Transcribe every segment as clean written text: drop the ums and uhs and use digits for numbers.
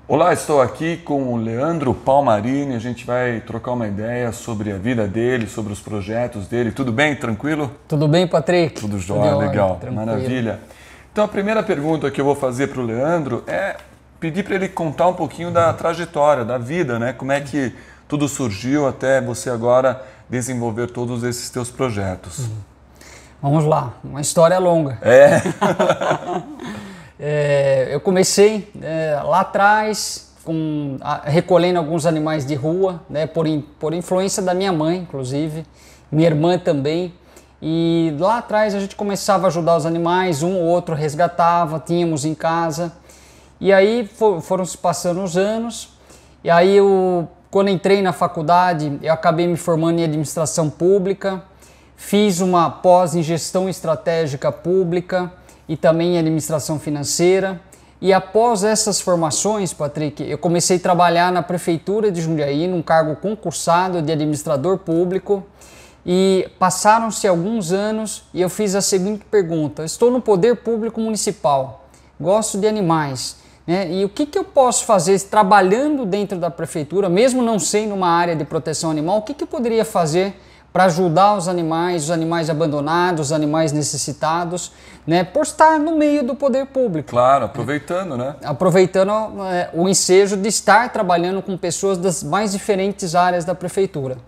Olá, estou aqui com o Leandro Palmarini. A gente vai trocar uma ideia sobre a vida dele, sobre os projetos dele. Tudo bem? Tranquilo? Tudo bem, Patrick? Tudo jóia, legal, tranquilo. Maravilha. Então a primeira pergunta que eu vou fazer para o Leandro é pedir para ele contar um pouquinho da trajetória, da vida, né? Como é que tudo surgiu até você agora desenvolver todos esses teus projetos. Vamos lá, uma história longa. Eu comecei lá atrás recolhendo alguns animais de rua, né, por influência da minha mãe, inclusive, minha irmã também. E lá atrás a gente começava a ajudar os animais, um ou outro resgatava, tínhamos em casa. E aí foram se passando os anos, e aí quando entrei na faculdade, eu acabei me formando em administração pública, fiz uma pós em gestão estratégica pública e também em administração financeira. E após essas formações, Patrick, eu comecei a trabalhar na prefeitura de Jundiaí, num cargo concursado de administrador público. E passaram-se alguns anos e eu fiz a seguinte pergunta: estou no poder público municipal, gosto de animais, né? E o que eu posso fazer trabalhando dentro da prefeitura, mesmo não sendo uma área de proteção animal, o que eu poderia fazer para ajudar os animais abandonados, os animais necessitados, né? Por estar no meio do poder público. Claro, aproveitando, né? Aproveitando o ensejo de estar trabalhando com pessoas das mais diferentes áreas da prefeitura.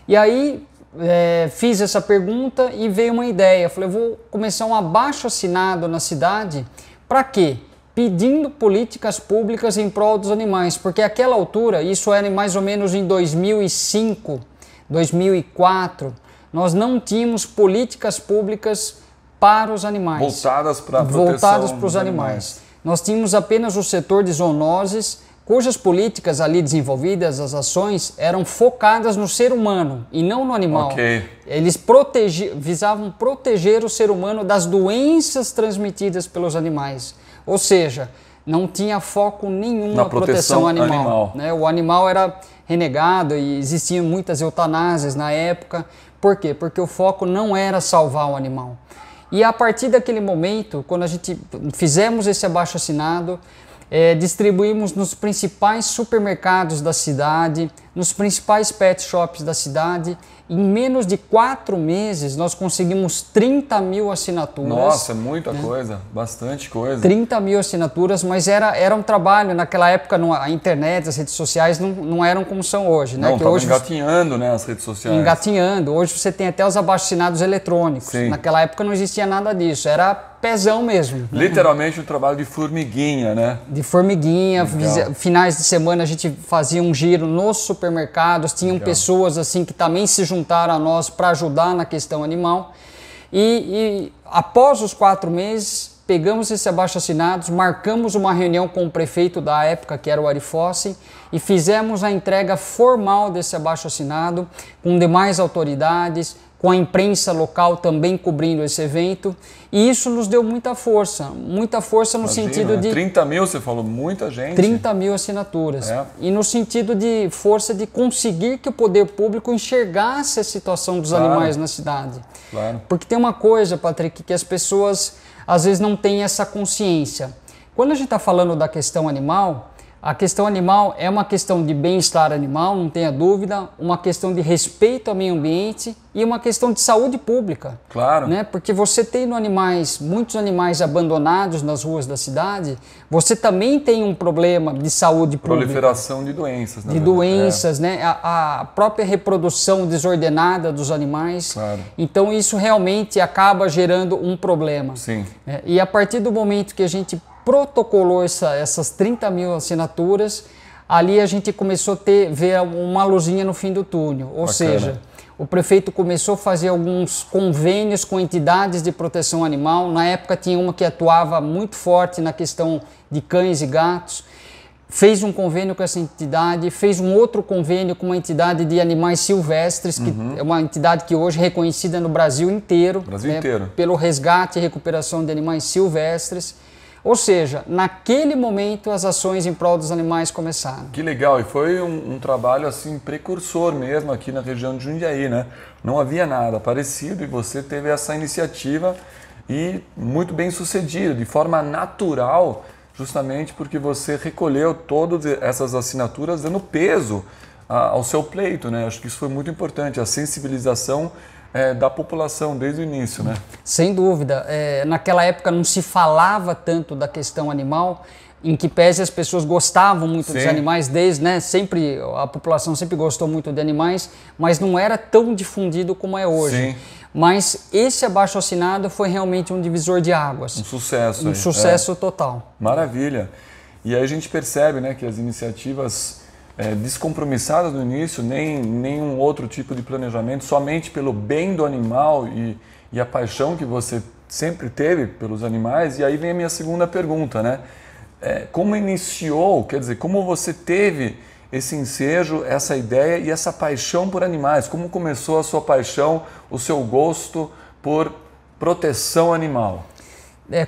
E aí fiz essa pergunta e veio uma ideia. Falei, vou começar um abaixo-assinado na cidade. Para quê? Pedindo políticas públicas em prol dos animais, porque àquela altura, isso era mais ou menos em 2005, 2004, nós não tínhamos políticas públicas para os animais. Voltadas para a proteção para os animais. Nós tínhamos apenas o setor de zoonoses, cujas políticas ali desenvolvidas, as ações, eram focadas no ser humano e não no animal. Okay. Eles visavam proteger o ser humano das doenças transmitidas pelos animais. Ou seja, não tinha foco nenhum na proteção animal. Né? O animal era renegado e existiam muitas eutanásias na época. Por quê? Porque o foco não era salvar o animal. E a partir daquele momento, quando a gente fizemos esse abaixo-assinado, distribuímos nos principais supermercados da cidade, nos principais pet shops da cidade. Em menos de 4 meses, nós conseguimos 30 mil assinaturas. Nossa, é muita coisa, bastante coisa. 30 mil assinaturas, mas era um trabalho. Naquela época, a internet, as redes sociais não eram como são hoje. Né? Não, estava engatinhando, né, as redes sociais. Engatinhando. Hoje você tem até os abaixo-assinados eletrônicos. Sim. Naquela época não existia nada disso, era pezão mesmo. Literalmente um trabalho de formiguinha, né? De formiguinha. Finais de semana a gente fazia um giro nos supermercados, tinham pessoas assim que também se juntaram a nós para ajudar na questão animal. E após os 4 meses, pegamos esse abaixo-assinados, marcamos uma reunião com o prefeito da época, que era o Ari Fossi, e fizemos a entrega formal desse abaixo-assinado com demais autoridades, com a imprensa local também cobrindo esse evento, e isso nos deu muita força no sentido de... 30 mil, você falou, muita gente. 30 mil assinaturas. E no sentido de força de conseguir que o poder público enxergasse a situação dos animais na cidade. Claro. Porque tem uma coisa, Patrick, que as pessoas às vezes não têm essa consciência. Quando a gente está falando da questão animal, a questão animal é uma questão de bem-estar animal, não tenha dúvida, uma questão de respeito ao meio ambiente e uma questão de saúde pública. Claro. Né? Porque você tendo muitos animais abandonados nas ruas da cidade, você também tem um problema de saúde pública. Proliferação de doenças. De doenças, né? A própria reprodução desordenada dos animais. Claro. Então isso realmente acaba gerando um problema. Sim. E a partir do momento que a gente protocolou essas 30 mil assinaturas, ali a gente começou a ver uma luzinha no fim do túnel. Ou seja, o prefeito começou a fazer alguns convênios com entidades de proteção animal. Na época tinha uma que atuava muito forte na questão de cães e gatos. Fez um convênio com essa entidade, fez um outro convênio com uma entidade de animais silvestres, que é uma entidade que hoje é reconhecida no Brasil inteiro. Pelo resgate e recuperação de animais silvestres. Ou seja, naquele momento as ações em prol dos animais começaram. Que legal, e foi um trabalho assim precursor mesmo aqui na região de Jundiaí, né? Não havia nada parecido e você teve essa iniciativa e muito bem sucedida, de forma natural, justamente porque você recolheu todas essas assinaturas dando peso ao seu pleito, né? Acho que isso foi muito importante, a sensibilização da população desde o início, né? Sem dúvida. Naquela época não se falava tanto da questão animal, em que pese as pessoas gostavam muito dos animais, né? Sempre, a população sempre gostou muito de animais, mas não era tão difundido como é hoje. Sim. Mas esse abaixo-assinado foi realmente um divisor de águas. Um sucesso. Um sucesso total. Maravilha. E aí a gente percebe, né, que as iniciativas descompromissadas no início, nenhum outro tipo de planejamento, somente pelo bem do animal e a paixão que você sempre teve pelos animais. E aí vem a minha segunda pergunta, né? Como iniciou, quer dizer, como você teve esse ensejo, essa ideia e essa paixão por animais? Como começou a sua paixão, o seu gosto por proteção animal?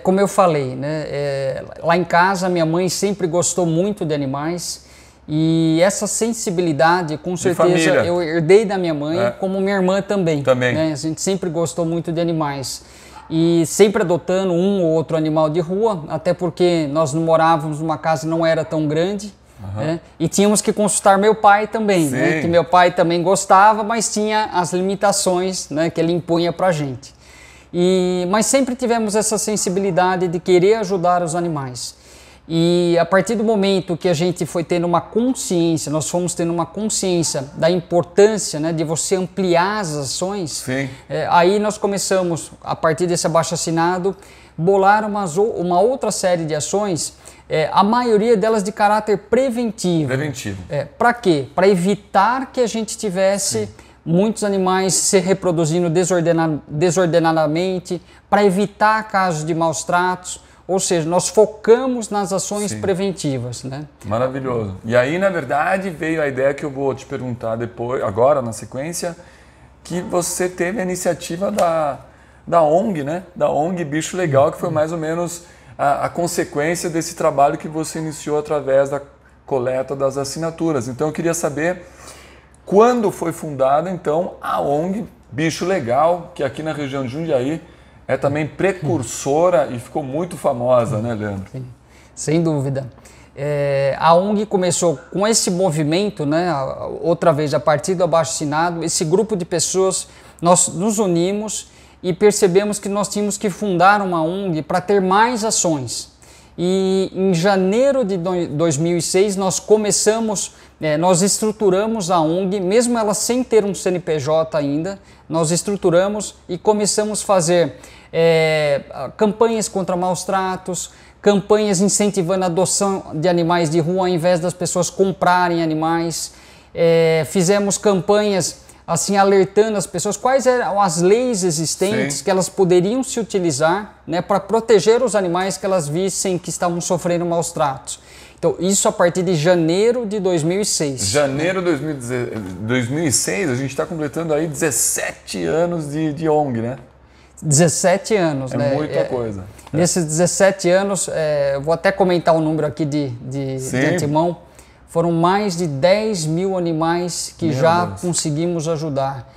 Como eu falei, né? Lá em casa minha mãe sempre gostou muito de animais e essa sensibilidade, com certeza, eu herdei da minha mãe, como minha irmã também. Né? A gente sempre gostou muito de animais. E sempre adotando um ou outro animal de rua, até porque nós não morávamos numa casa que não era tão grande. Né? E tínhamos que consultar meu pai também, né? Que meu pai também gostava, mas tinha as limitações, né, que ele impunha pra gente. Mas sempre tivemos essa sensibilidade de querer ajudar os animais. E a partir do momento que a gente foi tendo uma consciência, nós fomos tendo uma consciência da importância, né, de você ampliar as ações, aí nós começamos, a partir desse abaixo-assinado, bolar uma outra série de ações, a maioria delas de caráter preventivo. Para quê? Para evitar que a gente tivesse muitos animais se reproduzindo desordenadamente, para evitar casos de maus tratos. Ou seja, nós focamos nas ações preventivas, né? Maravilhoso. E aí, na verdade, veio a ideia que eu vou te perguntar depois, agora na sequência, que você teve a iniciativa da ONG, né? Da ONG Bicho Legal, que foi mais ou menos a consequência desse trabalho que você iniciou através da coleta das assinaturas. Então, eu queria saber quando foi fundada, então, a ONG Bicho Legal, que aqui na região de Jundiaí é também precursora e ficou muito famosa, né, Leandro? Sim, sem dúvida. A ONG começou com esse movimento, né, outra vez a partir do abaixo-assinado, esse grupo de pessoas, nós nos unimos e percebemos que nós tínhamos que fundar uma ONG para ter mais ações. E em janeiro de 2006 nós começamos, nós estruturamos a ONG, mesmo ela sem ter um CNPJ ainda, nós estruturamos e começamos a fazer campanhas contra maus tratos, campanhas incentivando a adoção de animais de rua ao invés das pessoas comprarem animais, fizemos campanhas assim alertando as pessoas quais eram as leis existentes que elas poderiam se utilizar, né, para proteger os animais que elas vissem que estavam sofrendo maus tratos. Então, isso a partir de janeiro de 2006. Janeiro de 2006, a gente está completando aí 17 anos de ONG, né? 17 anos, né? É muita coisa. Nesses 17 anos, vou até comentar o número aqui de antemão, foram mais de 10 mil animais que conseguimos ajudar.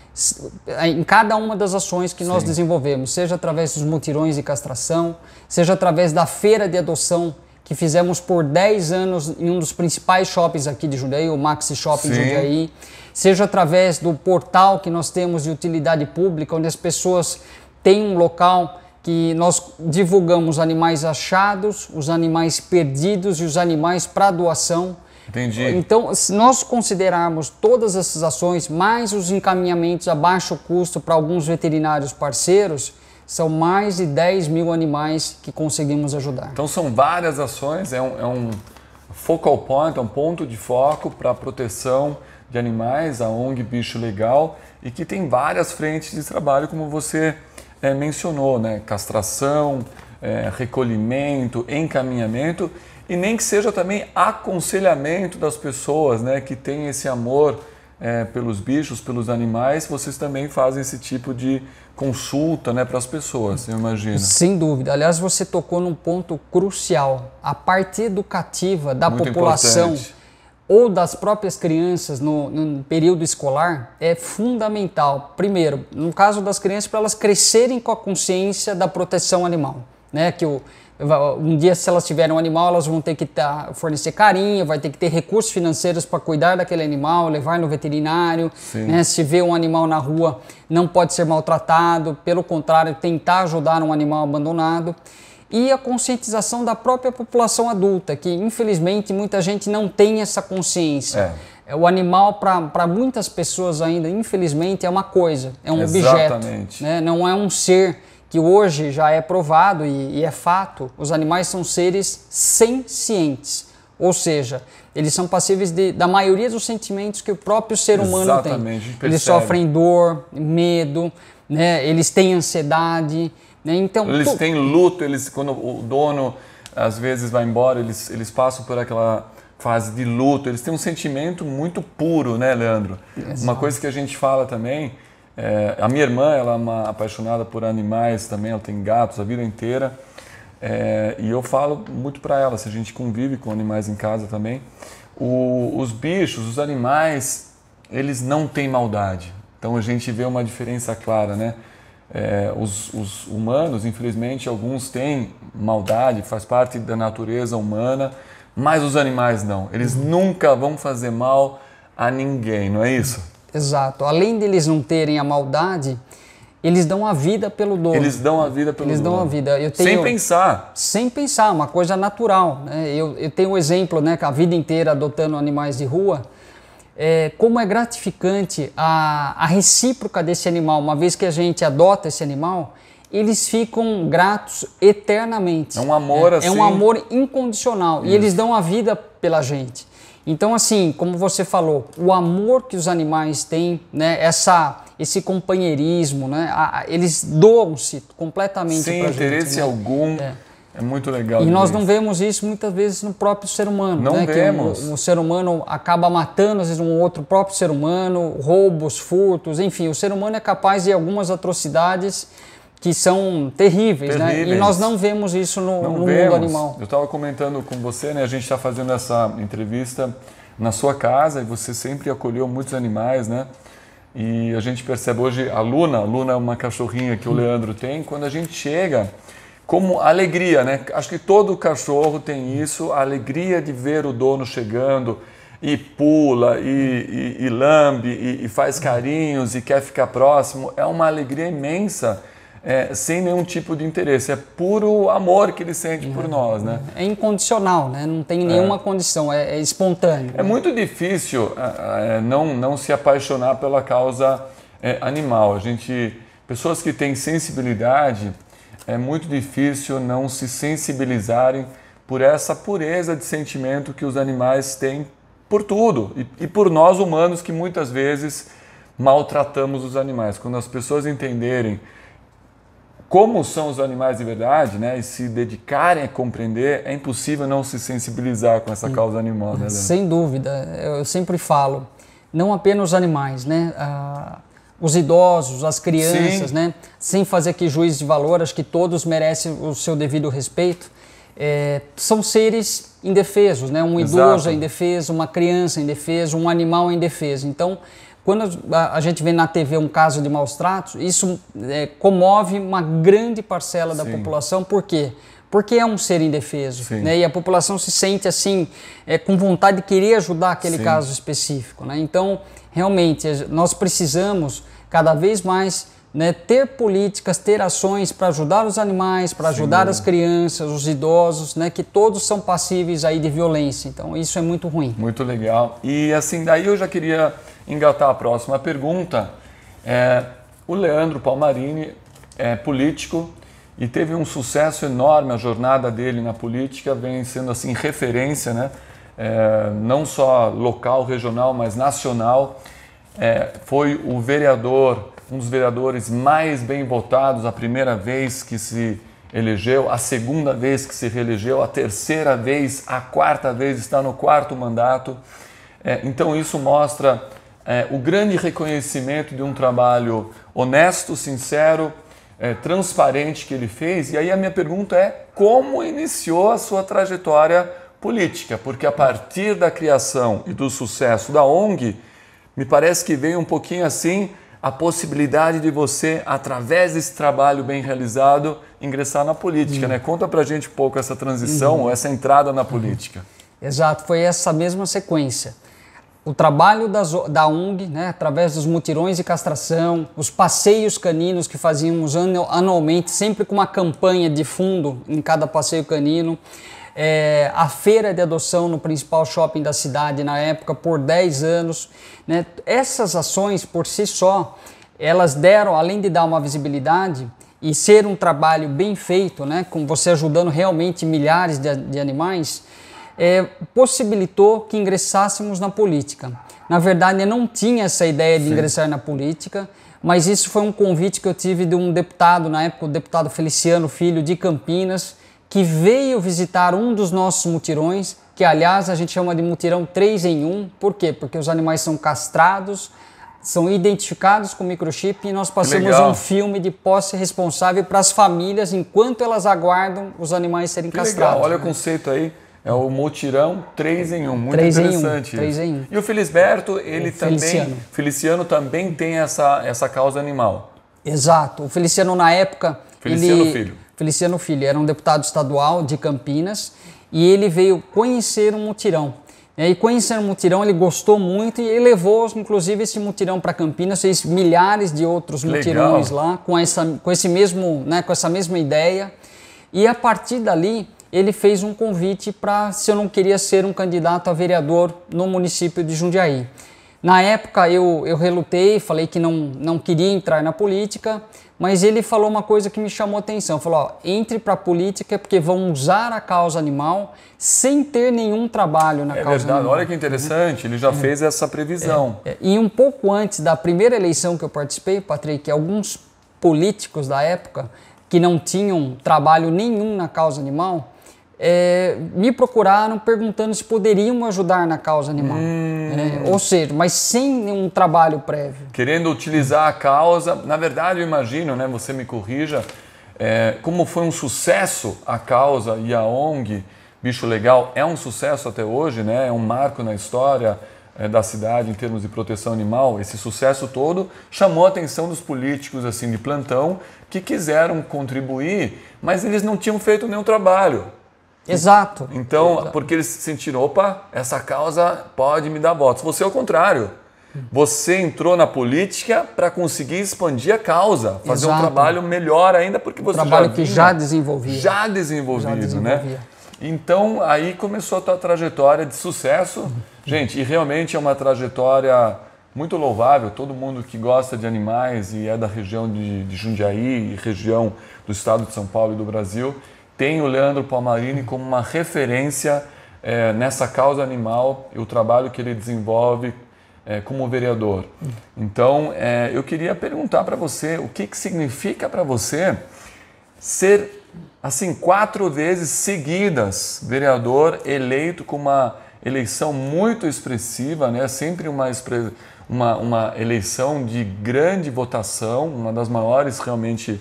Em cada uma das ações que nós desenvolvemos, seja através dos mutirões de castração, seja através da feira de adoção, que fizemos por 10 anos em um dos principais shoppings aqui de Jundiaí, o Maxi Shopping Jundiaí, seja através do portal que nós temos de utilidade pública, onde as pessoas têm um local que nós divulgamos animais achados, os animais perdidos e os animais para doação. Entendi. Então, se nós considerarmos todas essas ações, mais os encaminhamentos a baixo custo para alguns veterinários parceiros, são mais de 10 mil animais que conseguimos ajudar. Então são várias ações, é um focal point, é um ponto de foco para a proteção de animais, a ONG Bicho Legal, e que tem várias frentes de trabalho, como você mencionou, né? Castração, recolhimento, encaminhamento, e nem que seja também aconselhamento das pessoas, né, que têm esse amor pelos bichos, pelos animais. Vocês também fazem esse tipo de consulta, né, para as pessoas, eu imagino. Sem dúvida. Aliás, você tocou num ponto crucial. A parte educativa da população ou das próprias crianças no período escolar é fundamental. Primeiro, no caso das crianças, para elas crescerem com a consciência da proteção animal, né, que Um dia, se elas tiverem um animal, elas vão ter que fornecer carinho, vai ter que ter recursos financeiros para cuidar daquele animal, levar no veterinário, né? Se vê um animal na rua, não pode ser maltratado, pelo contrário, tentar ajudar um animal abandonado. E a conscientização da própria população adulta, que infelizmente muita gente não tem essa consciência. O animal, para muitas pessoas ainda, infelizmente, é uma coisa, é um objeto, né? Não é um ser que hoje já é provado e é fato. Os animais são seres sencientes, ou seja, eles são passíveis da maioria dos sentimentos que o próprio ser humano tem. Eles sofrem dor, medo, né? Eles têm ansiedade. Né? Então, eles têm luto, quando o dono às vezes vai embora, eles passam por aquela fase de luto, eles têm um sentimento muito puro, né, Leandro? Exato. Uma coisa que a gente fala também, a minha irmã, ela é uma apaixonada por animais também, ela tem gatos a vida inteira, e eu falo muito para ela, se a gente convive com animais em casa também, os bichos, os animais, eles não têm maldade, então a gente vê uma diferença clara, né? Os humanos, infelizmente, alguns têm maldade, faz parte da natureza humana, mas os animais não. Eles nunca vão fazer mal a ninguém, não é isso? Exato. Além de eles não terem a maldade, eles dão a vida pelo dono. Eles dão a vida pelo dono. Eles dão a vida. Sem pensar. Sem pensar, uma coisa natural. Né? Eu tenho um exemplo, né, que a vida inteira adotando animais de rua, como é gratificante a recíproca desse animal. Uma vez que a gente adota esse animal, eles ficam gratos eternamente. É um amor assim. É um amor incondicional. Isso. E eles dão a vida pela gente. Então, assim, como você falou, o amor que os animais têm, né, esse companheirismo, né, eles doam-se completamente para a gente. Sem interesse algum. É muito legal. E nós não vemos isso muitas vezes no próprio ser humano. Não vemos. Que o ser humano acaba matando, às vezes, um outro próprio ser humano, roubos, furtos, enfim. O ser humano é capaz de algumas atrocidades que são terríveis, né? E nós não vemos isso no mundo animal. Eu estava comentando com você, né? A gente está fazendo essa entrevista na sua casa e você sempre acolheu muitos animais, né? E a gente percebe hoje a Luna é uma cachorrinha que o Leandro tem. Quando a gente chega, como alegria, né? Acho que todo cachorro tem isso, a alegria de ver o dono chegando e pula e lambe e faz carinhos e quer ficar próximo. É uma alegria imensa. Sem nenhum tipo de interesse, é puro amor que ele sente por nós, né? É incondicional, né? Não tem nenhuma condição, é espontâneo. É muito difícil não se apaixonar pela causa animal. Pessoas que têm sensibilidade, é muito difícil não se sensibilizarem por essa pureza de sentimento que os animais têm por tudo e por nós humanos que muitas vezes maltratamos os animais. Quando as pessoas entenderem como são os animais de verdade, né, e se dedicarem a compreender, é impossível não se sensibilizar com essa causa animal, né, Leandro? Sem dúvida. Eu sempre falo, não apenas os animais, né, os idosos, as crianças, né, sem fazer aqui juízo de valor, acho que todos merecem o seu devido respeito. São seres indefesos, né, um idoso é indefeso, uma criança é indefesa, um animal é indefeso. Então, quando a gente vê na TV um caso de maus tratos, isso comove uma grande parcela da população. Por quê? Porque é um ser indefeso, né? E a população se sente assim, com vontade de querer ajudar aquele caso específico, né? Então, realmente, nós precisamos cada vez mais, né, ter políticas, ter ações para ajudar os animais, para ajudar as crianças, os idosos, né, que todos são passíveis aí de violência. Então, isso é muito ruim. Muito legal. E assim, daí eu já queria engatar a próxima pergunta. O Leandro Palmarini é político e teve um sucesso enorme. A jornada dele na política vem sendo assim referência, né? Não só local, regional, mas nacional. Foi o vereador, um dos vereadores mais bem votados a primeira vez que se elegeu, a segunda vez que se reelegeu, a terceira vez, a quarta vez, está no quarto mandato. Então isso mostra o grande reconhecimento de um trabalho honesto, sincero, transparente que ele fez. E aí a minha pergunta é: como iniciou a sua trajetória política? Porque a partir da criação e do sucesso da ONG, me parece que veio um pouquinho assim a possibilidade de você, através desse trabalho bem realizado, ingressar na política, né? Conta pra gente um pouco essa transição, ou essa entrada na política. Exato, foi essa mesma sequência. O trabalho da ONG, né, através dos mutirões de castração, os passeios caninos que fazíamos anualmente, sempre com uma campanha de fundo em cada passeio canino, a feira de adoção no principal shopping da cidade na época por 10 anos. Né? Essas ações por si só, elas deram, além de dar uma visibilidade e ser um trabalho bem feito, né, com você ajudando realmente milhares de animais, possibilitou que ingressássemos na política. Na verdade, eu não tinha essa ideia de ingressar na política, mas isso foi um convite que eu tive de um deputado, na época o deputado Feliciano Filho de Campinas, que veio visitar um dos nossos mutirões, que aliás a gente chama de mutirão 3 em 1. Por quê? Porque os animais são castrados, são identificados com microchip e nós passamos um filme de posse responsável para as famílias enquanto elas aguardam os animais serem castrados. Legal, olha o conceito aí. É o mutirão 3 em 1, muito 3 interessante. 3 em 1. E o Felisberto, ele também, Feliciano também tem essa causa animal. Exato. O Feliciano na época, Feliciano Filho, era um deputado estadual de Campinas e ele veio conhecer um mutirão. E conhecendo o mutirão, ele gostou muito e ele levou, inclusive, esse mutirão para Campinas, fez milhares de outros mutirões lá com essa mesma ideia. E a partir dali, ele fez um convite para se eu não queria ser um candidato a vereador no município de Jundiaí. Na época eu relutei, falei que não queria entrar na política, mas ele falou uma coisa que me chamou a atenção. Falou, entre para a política porque vão usar a causa animal sem ter nenhum trabalho na causa verdade. animal. Olha que interessante, ele já fez essa previsão. E um pouco antes da primeira eleição que eu participei, Patrick, alguns políticos da época que não tinham trabalho nenhum na causa animal, me procuraram perguntando se poderiam ajudar na causa animal. Ou seja, mas sem nenhum trabalho prévio. Querendo utilizar a causa, na verdade eu imagino, né, você me corrija, como foi um sucesso a causa e a ONG Bicho Legal, é um sucesso até hoje, né, é um marco na história da cidade em termos de proteção animal. Esse sucesso todo chamou a atenção dos políticos assim de plantão que quiseram contribuir, mas eles não tinham feito nenhum trabalho. Exato. Então, porque eles se sentiram, opa, essa causa pode me dar votos. Você é o contrário. Você entrou na política para conseguir expandir a causa, fazer um trabalho melhor ainda, porque você já desenvolvia. Já desenvolvido, né? Então, aí começou a tua trajetória de sucesso. Gente, e realmente é uma trajetória muito louvável. Todo mundo que gosta de animais e é da região de Jundiaí, região do estado de São Paulo e do Brasil, tem o Leandro Palmarini como uma referência nessa causa animal e o trabalho que ele desenvolve como vereador. Então, eu queria perguntar para você, o que significa para você ser, assim, 4 vezes seguidas vereador eleito com uma eleição muito expressiva, né? Sempre uma eleição de grande votação, uma das maiores realmente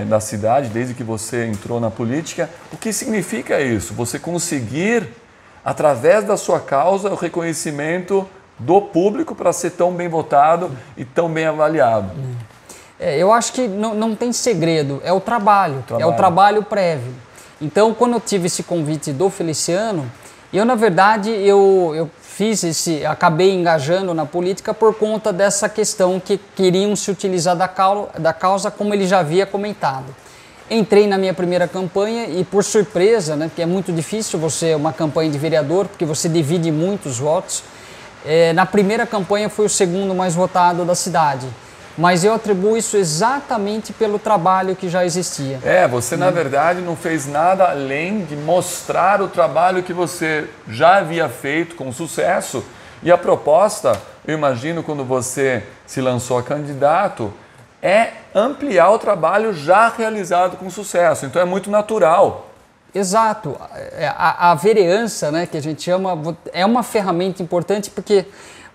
da cidade, desde que você entrou na política. O que significa isso? Você conseguir, através da sua causa, o reconhecimento do público para ser tão bem votado e tão bem avaliado. Eu acho que não tem segredo, é o trabalho, é o trabalho prévio. Então, quando eu tive esse convite do Feliciano, na verdade, eu acabei engajando na política por conta dessa questão que queriam se utilizar da causa, como ele já havia comentado. Entrei na minha primeira campanha e, por surpresa, né, porque é muito difícil uma campanha de vereador, porque você divide muitos votos, na primeira campanha fui o segundo mais votado da cidade. Mas eu atribuo isso exatamente pelo trabalho que já existia. Você na verdade não fez nada além de mostrar o trabalho que você já havia feito com sucesso. E a proposta, eu imagino, quando você se lançou a candidato, é ampliar o trabalho já realizado com sucesso. Então é muito natural. Exato. A vereança, né, que a gente chama, é uma ferramenta importante porque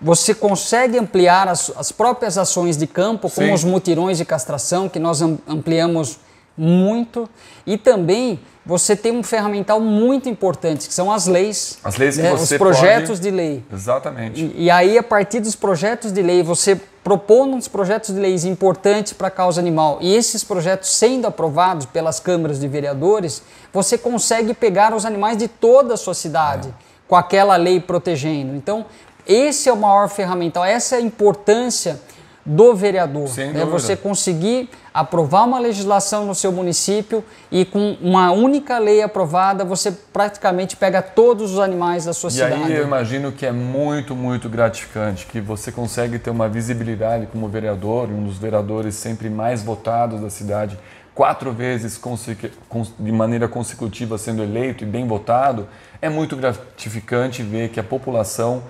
você consegue ampliar as próprias ações de campo, como os mutirões de castração, que nós ampliamos muito, e também você tem um ferramental muito importante, que são as leis. As leis que você os projetos de lei. Exatamente. E aí, a partir dos projetos de lei, você propondo uns projetos de leis importantes para a causa animal e esses projetos sendo aprovados pelas câmaras de vereadores, você consegue pegar os animais de toda a sua cidade com aquela lei protegendo. Então, esse é o maior ferramental, essa é a importância do vereador, né? Você conseguir aprovar uma legislação no seu município e com uma única lei aprovada, você praticamente pega todos os animais da sua cidade. E aí eu imagino que é muito, muito gratificante, que você consegue ter uma visibilidade como vereador, um dos vereadores sempre mais votados da cidade, 4 vezes de maneira consecutiva sendo eleito e bem votado. É muito gratificante ver que a população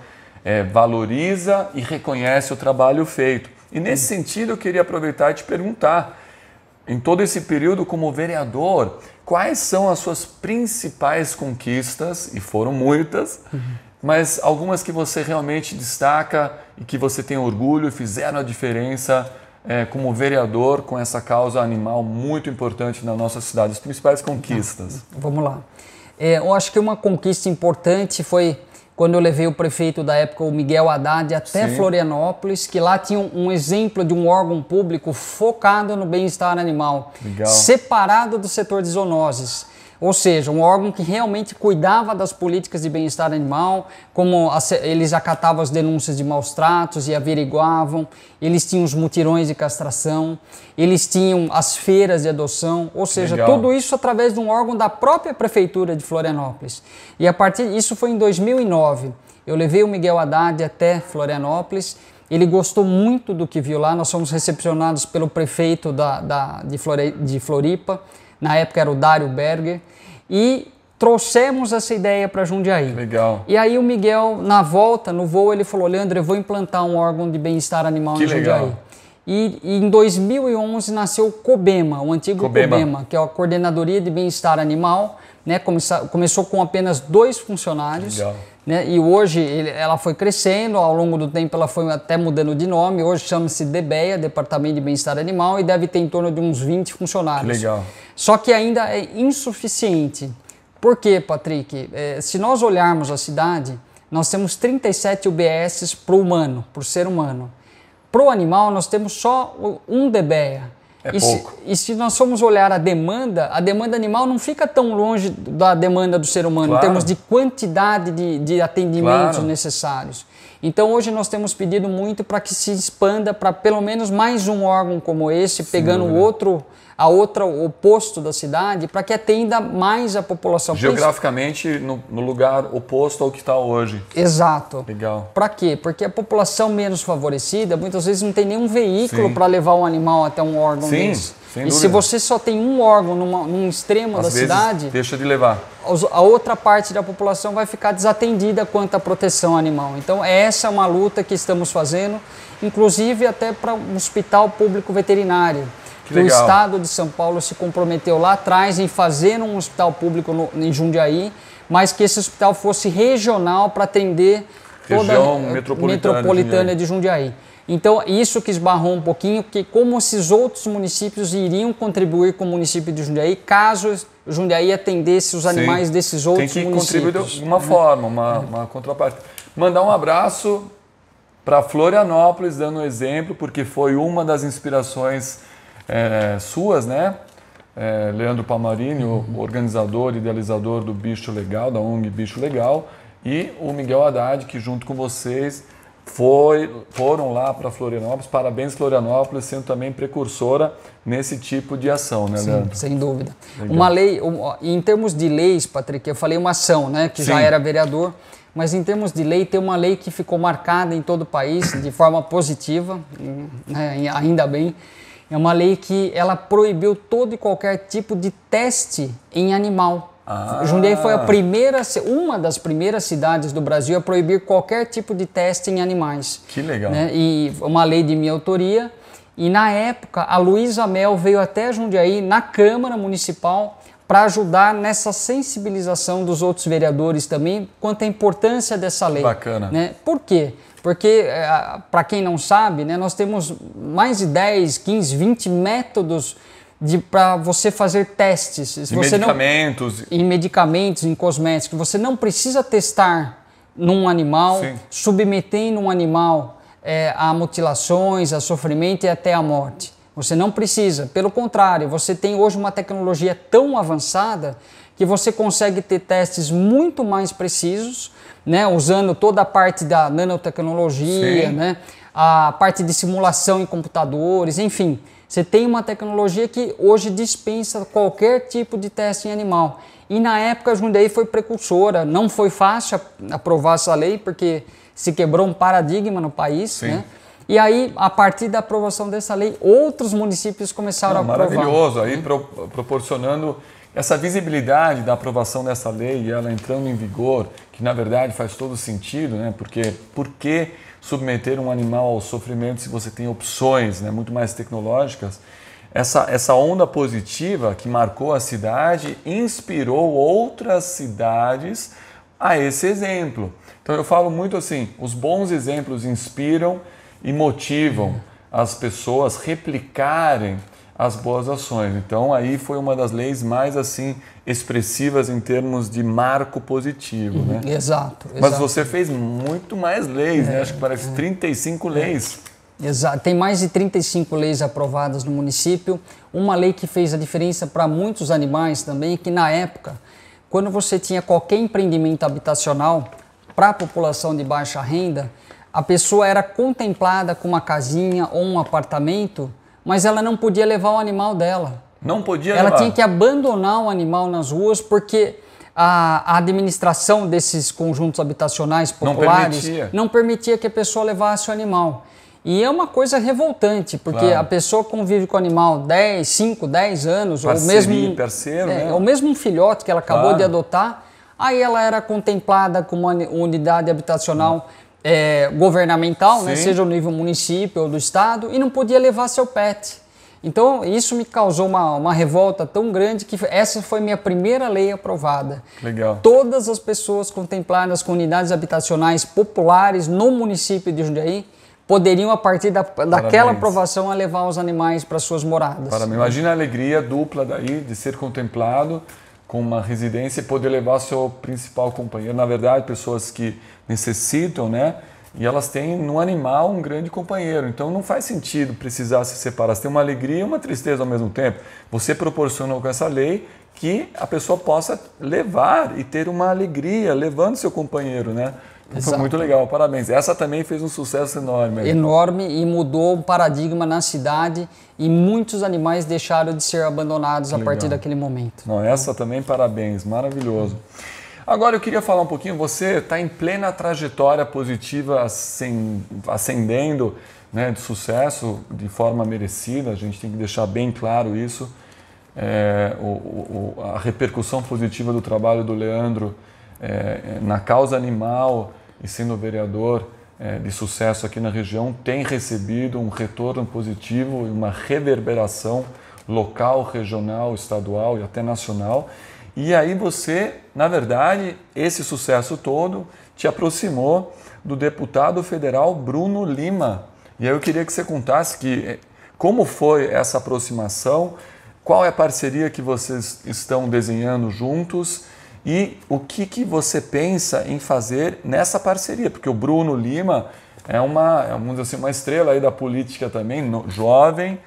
valoriza e reconhece o trabalho feito. E nesse sentido eu queria aproveitar e te perguntar, em todo esse período como vereador, quais são as suas principais conquistas, e foram muitas, mas algumas que você realmente destaca e que você tem orgulho e fizeram a diferença como vereador com essa causa animal muito importante na nossa cidade, as principais conquistas. Vamos lá. Eu acho que uma conquista importante foi quando eu levei o prefeito da época, o Miguel Haddad, até Florianópolis, que lá tinha um exemplo de um órgão público focado no bem-estar animal, separado do setor de zoonoses. Ou seja, um órgão que realmente cuidava das políticas de bem-estar animal, como eles acatavam as denúncias de maus tratos e averiguavam, eles tinham os mutirões de castração, eles tinham as feiras de adoção, ou seja, tudo isso através de um órgão da própria prefeitura de Florianópolis. E a partir disso foi em 2009, eu levei o Miguel Haddad até Florianópolis, ele gostou muito do que viu lá, nós fomos recepcionados pelo prefeito de Floripa, na época era o Dário Berger, e trouxemos essa ideia para Jundiaí. Legal. E aí o Miguel, na volta, no voo, ele falou, Leandro, eu vou implantar um órgão de bem-estar animal em Jundiaí. Legal. E em 2011 nasceu o COBEMA, o antigo COBEMA, que é a Coordenadoria de Bem-Estar Animal, né? Começou com apenas 2 funcionários. Legal. Né? E hoje ela foi crescendo, ao longo do tempo ela foi até mudando de nome, hoje chama-se DBEA, Departamento de Bem-Estar Animal, e deve ter em torno de uns 20 funcionários. Legal. Só que ainda é insuficiente. Por quê, Patrick? Se nós olharmos a cidade, nós temos 37 UBSs para o humano, para o ser humano. Para o animal, nós temos só um DBEA. Pouco. E se nós formos olhar a demanda animal não fica tão longe da demanda do ser humano, em termos de quantidade de atendimentos necessários. Então hoje nós temos pedido muito para que se expanda para pelo menos mais um órgão como esse, pegando o oposto da cidade, para que atenda mais a população. Geograficamente no lugar oposto ao que está hoje. Exato. Legal. Para quê? Porque a população menos favorecida muitas vezes não tem nenhum veículo para levar um animal até um órgão desse. E se você só tem um órgão num extremo da cidade, deixa de levar. A outra parte da população vai ficar desatendida quanto à proteção animal. Então essa é uma luta que estamos fazendo, inclusive até para um hospital público veterinário. Que o Estado de São Paulo se comprometeu lá atrás em fazer um hospital público em Jundiaí, mas que esse hospital fosse regional para atender toda a metropolitana de Jundiaí. Então, isso que esbarrou um pouquinho, porque como esses outros municípios iriam contribuir com o município de Jundiaí, caso Jundiaí atendesse os animais desses outros municípios. Tem que contribuir de uma forma, uma contraparte. Mandar um abraço para Florianópolis, dando um exemplo, porque foi uma das inspirações suas, né? Leandro Palmarini, o organizador e idealizador do Bicho Legal, da ONG Bicho Legal, e o Miguel Haddad, que junto com vocês foram lá para Florianópolis. Parabéns, Florianópolis, sendo também precursora nesse tipo de ação, né, Leandro? Sem dúvida. Legal. Uma lei, em termos de leis, Patrick, eu falei uma ação, né, que já era vereador, mas em termos de lei, tem uma lei que ficou marcada em todo o país de forma positiva, né, ainda bem. É uma lei que ela proibiu todo e qualquer tipo de teste em animal. Jundiaí foi uma das primeiras cidades do Brasil a proibir qualquer tipo de teste em animais. Que legal. Né? E uma lei de minha autoria. E na época, a Luísa Mel veio até Jundiaí, na Câmara Municipal, para ajudar nessa sensibilização dos outros vereadores também, quanto à importância dessa lei. Bacana. Né? Por quê? Porque, para quem não sabe, né, nós temos mais de 10, 15, 20 métodos para você fazer testes. Em medicamentos, em cosméticos. Você não precisa testar num animal, submeter em um animal, a mutilações, a sofrimento e até a morte. Você não precisa, pelo contrário, você tem hoje uma tecnologia tão avançada que você consegue ter testes muito mais precisos, né, usando toda a parte da nanotecnologia, né, a parte de simulação em computadores, enfim. Você tem uma tecnologia que hoje dispensa qualquer tipo de teste em animal. E na época a Jundiaí foi precursora, não foi fácil aprovar essa lei, porque se quebrou um paradigma no país, né? E aí, a partir da aprovação dessa lei, outros municípios começaram a aprovar. Maravilhoso, aí proporcionando essa visibilidade da aprovação dessa lei e ela entrando em vigor, que na verdade faz todo sentido, né? Porque por que submeter um animal ao sofrimento se você tem opções, né, muito mais tecnológicas? Essa onda positiva que marcou a cidade inspirou outras cidades a esse exemplo. Então eu falo muito assim, os bons exemplos inspiram e motivam as pessoas a replicarem as boas ações. Então aí foi uma das leis mais assim expressivas em termos de marco positivo, né? Exato. Mas você fez muito mais leis, né? Acho que parece 35 leis. Exato. Tem mais de 35 leis aprovadas no município. Uma lei que fez a diferença para muitos animais também, que na época, quando você tinha qualquer empreendimento habitacional para a população de baixa renda, a pessoa era contemplada com uma casinha ou um apartamento, mas ela não podia levar o animal dela. Não podia levar? Ela tinha que abandonar o animal nas ruas porque a administração desses conjuntos habitacionais populares não permitia que a pessoa levasse o animal. E é uma coisa revoltante, porque a pessoa convive com o animal 5, 10 anos, ou mesmo um filhote que ela acabou de adotar, aí ela era contemplada como uma unidade habitacional governamental, né, seja no nível município ou do estado, e não podia levar seu pet. Então isso me causou uma revolta tão grande que essa foi minha primeira lei aprovada. Legal. Todas as pessoas contempladas com unidades habitacionais populares no município de Jundiaí poderiam, a partir daquela aprovação, levar os animais para suas moradas. Parabéns. Imagina a alegria dupla daí de ser contemplado com uma residência e poder levar seu principal companheiro. Na verdade, pessoas que necessitam, né? E elas têm no animal um grande companheiro. Então não faz sentido precisar se separar. Você tem uma alegria e uma tristeza ao mesmo tempo. Você proporcionou com essa lei que a pessoa possa levar e ter uma alegria levando seu companheiro, né? Então, foi muito legal, parabéns. Essa também fez um sucesso enorme. Enorme, e mudou um paradigma na cidade e muitos animais deixaram de ser abandonados a partir daquele momento. Não, essa também, parabéns, maravilhoso. Agora eu queria falar um pouquinho, você está em plena trajetória positiva, ascendendo, né, de sucesso, de forma merecida, a gente tem que deixar bem claro isso. A repercussão positiva do trabalho do Leandro na causa animal e sendo vereador de sucesso aqui na região tem recebido um retorno positivo e uma reverberação local, regional, estadual e até nacional. E aí você, na verdade, esse sucesso todo te aproximou do deputado federal Bruno Lima. E aí eu queria que você contasse como foi essa aproximação, qual é a parceria que vocês estão desenhando juntos e o que você pensa em fazer nessa parceria, porque o Bruno Lima vamos dizer assim, uma estrela aí da política também, jovem,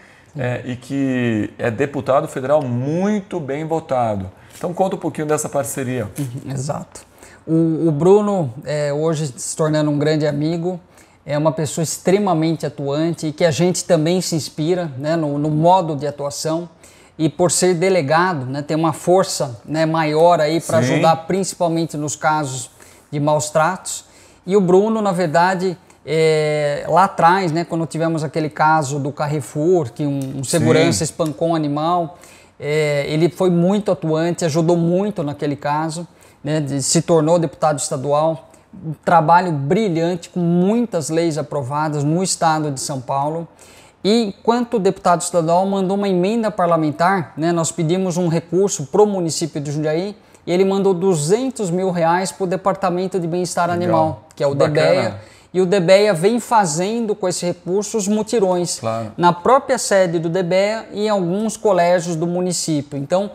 e que é deputado federal muito bem votado. Então conta um pouquinho dessa parceria. Exato. O Bruno, hoje se tornando um grande amigo, é uma pessoa extremamente atuante e que a gente também se inspira, né, no modo de atuação. E por ser delegado, né, tem uma força, né, maior aí para ajudar, principalmente nos casos de maus tratos. E o Bruno, na verdade, lá atrás, né, quando tivemos aquele caso do Carrefour, que um segurança espancou um animal, ele foi muito atuante, ajudou muito naquele caso, né, se tornou deputado estadual. Um trabalho brilhante, com muitas leis aprovadas no estado de São Paulo. E enquanto o deputado estadual mandou uma emenda parlamentar, né, nós pedimos um recurso para o município de Jundiaí e ele mandou R$200 mil para o Departamento de Bem-Estar Animal, que é o DBEA, e o DBEA vem fazendo com esse recurso os mutirões na própria sede do DBEA e em alguns colégios do município. Então,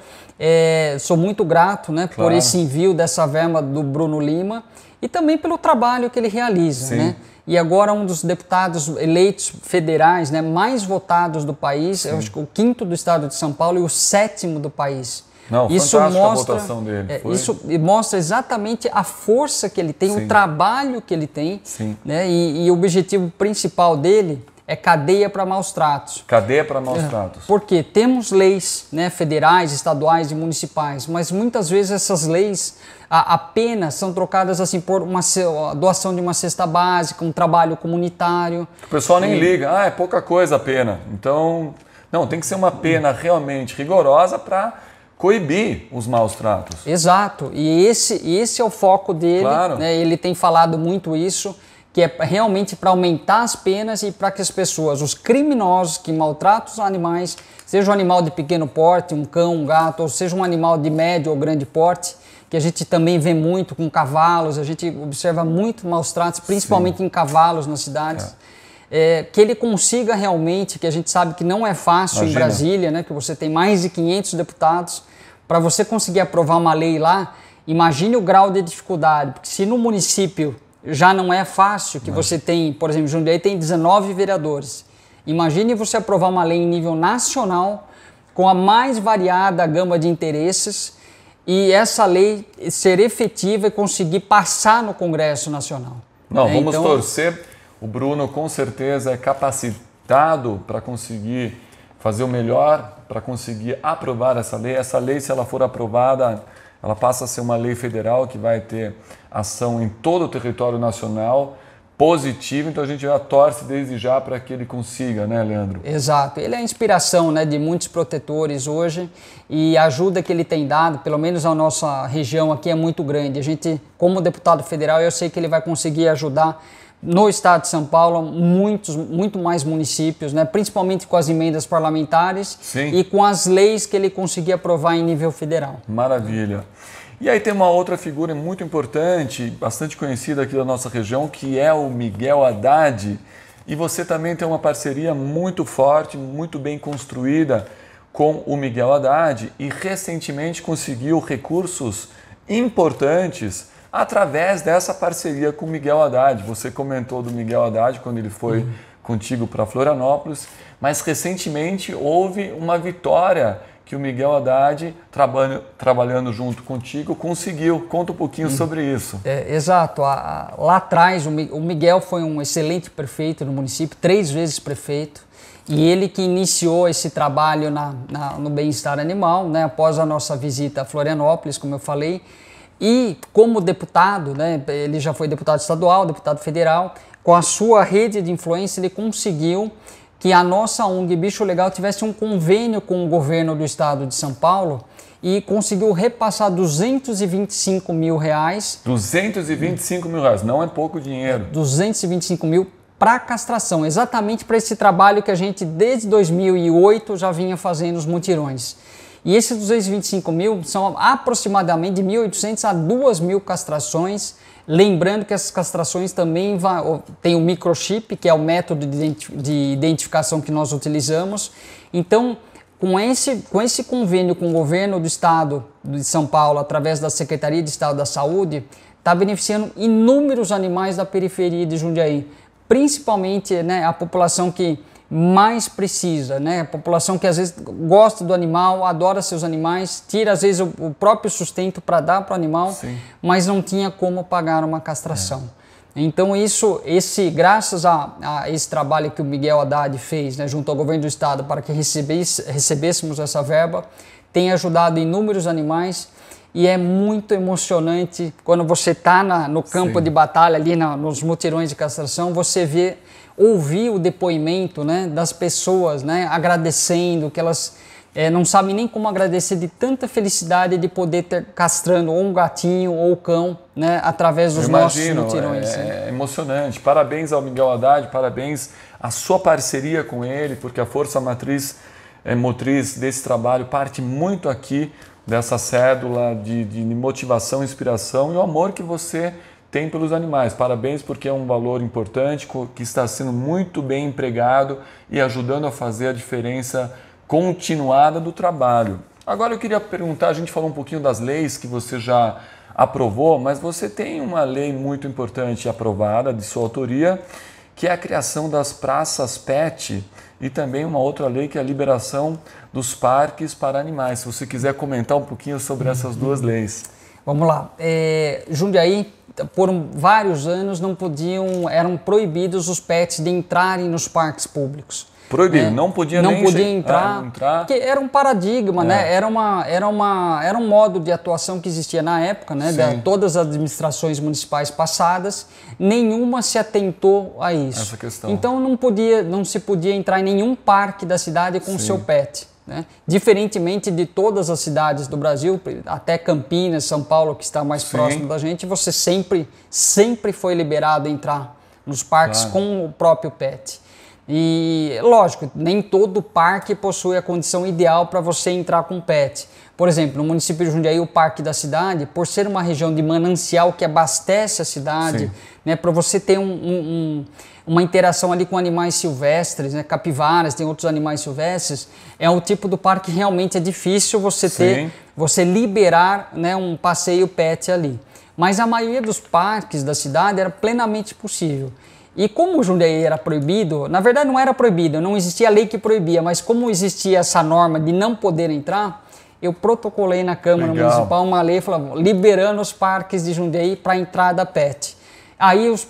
sou muito grato, né, por esse envio dessa verba do Bruno Lima e também pelo trabalho que ele realiza, né? E agora um dos deputados eleitos federais, né, mais votados do país, eu acho que o 5º do estado de São Paulo e o 7º do país. Não, isso mostra a votação dele. Isso mostra exatamente a força que ele tem, o trabalho que ele tem, né? E o objetivo principal dele é cadeia para maus tratos. Cadeia para maus tratos. Porque temos leis, né, federais, estaduais e municipais, mas muitas vezes essas leis apenas são trocadas assim por uma doação de uma cesta básica, um trabalho comunitário. O pessoal nem liga, é pouca coisa a pena. Então, não, tem que ser uma pena realmente rigorosa para coibir os maus tratos. Exato, e esse é o foco dele, né? Ele tem falado muito isso, que é realmente para aumentar as penas e para que as pessoas, os criminosos que maltratam os animais, seja um animal de pequeno porte, um cão, um gato, ou seja um animal de médio ou grande porte, que a gente também vê muito com cavalos, a gente observa muito maus tratos, principalmente em cavalos nas cidades. Que ele consiga realmente, que a gente sabe que não é fácil em Brasília, né, que você tem mais de 500 deputados, para você conseguir aprovar uma lei lá, imagine o grau de dificuldade, porque se no município já não é fácil, que você tem, por exemplo, Jundiaí tem 19 vereadores, imagine você aprovar uma lei em nível nacional, com a mais variada gama de interesses, e essa lei ser efetiva e conseguir passar no Congresso Nacional. Não, vamos torcer. O Bruno com certeza é capacitado para conseguir fazer o melhor, para conseguir aprovar essa lei. Essa lei, se ela for aprovada, ela passa a ser uma lei federal que vai ter ação em todo o território nacional, positivo. Então a gente já torce desde já para que ele consiga, né, Leandro? Exato. Ele é a inspiração, né, de muitos protetores hoje, e a ajuda que ele tem dado, pelo menos a nossa região aqui, é muito grande. A gente, como deputado federal, eu sei que ele vai conseguir ajudar no estado de São Paulo, muito mais municípios, né? Principalmente com as emendas parlamentares e com as leis que ele conseguir aprovar em nível federal. Maravilha. E aí tem uma outra figura muito importante, bastante conhecida aqui da nossa região, que é o Miguel Haddad. E você também tem uma parceria muito forte, muito bem construída com o Miguel Haddad e recentemente conseguiu recursos importantes através dessa parceria com o Miguel Haddad. Você comentou do Miguel Haddad quando ele foi contigo para Florianópolis, mas recentemente houve uma vitória que o Miguel Haddad, trabalhando junto contigo, conseguiu. Conta um pouquinho sobre isso. Exato. Lá atrás, o Miguel foi um excelente prefeito no município, 3 vezes prefeito, e ele que iniciou esse trabalho no bem-estar animal, né, após a nossa visita a Florianópolis, como eu falei. E como deputado, né, ele já foi deputado estadual, deputado federal, com a sua rede de influência ele conseguiu que a nossa ONG Bicho Legal tivesse um convênio com o governo do estado de São Paulo e conseguiu repassar R$225 mil. 225 mil reais, não é pouco dinheiro. 225 mil para castração, exatamente para esse trabalho que a gente desde 2008 já vinha fazendo os mutirões. E esses 225 mil são aproximadamente de 1.800 a 2.000 castrações. Lembrando que essas castrações também tem o microchip, que é o método de identificação que nós utilizamos. Então, com esse convênio com o governo do estado de São Paulo, através da Secretaria de Estado da Saúde, está beneficiando inúmeros animais da periferia de Jundiaí. Principalmente, né, a população que mais precisa, né? A população que às vezes gosta do animal, adora seus animais, tira às vezes o próprio sustento para dar para o animal, mas não tinha como pagar uma castração. Então graças a esse trabalho que o Miguel Haddad fez, né, junto ao governo do estado para que recebêssemos essa verba, tem ajudado inúmeros animais. E é muito emocionante quando você está no campo de batalha, ali nos mutirões de castração, você ouvir o depoimento, né, das pessoas, né, agradecendo, que elas não sabem nem como agradecer de tanta felicidade de poder ter castrando ou um gatinho ou cão, né, através dos nossos mutirões. É emocionante. Parabéns ao Miguel Haddad, parabéns à sua parceria com ele, porque a força motriz desse trabalho parte muito aqui dessa cédula de motivação, inspiração e o amor que você tem pelos animais. Parabéns, porque é um valor importante que está sendo muito bem empregado e ajudando a fazer a diferença continuada do trabalho. Agora eu queria perguntar, a gente falou um pouquinho das leis que você já aprovou, mas você tem uma lei muito importante aprovada, de sua autoria, que é a criação das praças PET e também uma outra lei que é a liberação dos parques para animais. Se você quiser comentar um pouquinho sobre essas duas leis. Vamos lá. Jundiaí, por vários anos, eram proibidos os pets de entrarem nos parques públicos. Proibido, não podia entrar, porque era um paradigma, né? Era um modo de atuação que existia na época, né? Todas as administrações municipais passadas, nenhuma se atentou a isso. Essa questão. Então não se podia entrar em nenhum parque da cidade com o seu pet, né? Diferentemente de todas as cidades do Brasil, até Campinas, São Paulo, que está mais próximo da gente, você sempre foi liberado a entrar nos parques com o próprio pet. E, lógico, nem todo parque possui a condição ideal para você entrar com pet. Por exemplo, no município de Jundiaí, o Parque da Cidade, por ser uma região de manancial que abastece a cidade, né, para você ter uma interação ali com animais silvestres, né, capivaras, tem outros animais silvestres, é o tipo do parque que realmente é difícil você liberar, né, um passeio pet ali. Mas a maioria dos parques da cidade era plenamente possível. E como o Jundiaí era proibido, na verdade não era proibido, não existia lei que proibia, mas como existia essa norma de não poder entrar, eu protocolei na Câmara Municipal uma lei liberando os parques de Jundiaí para a entrada pet. Aí os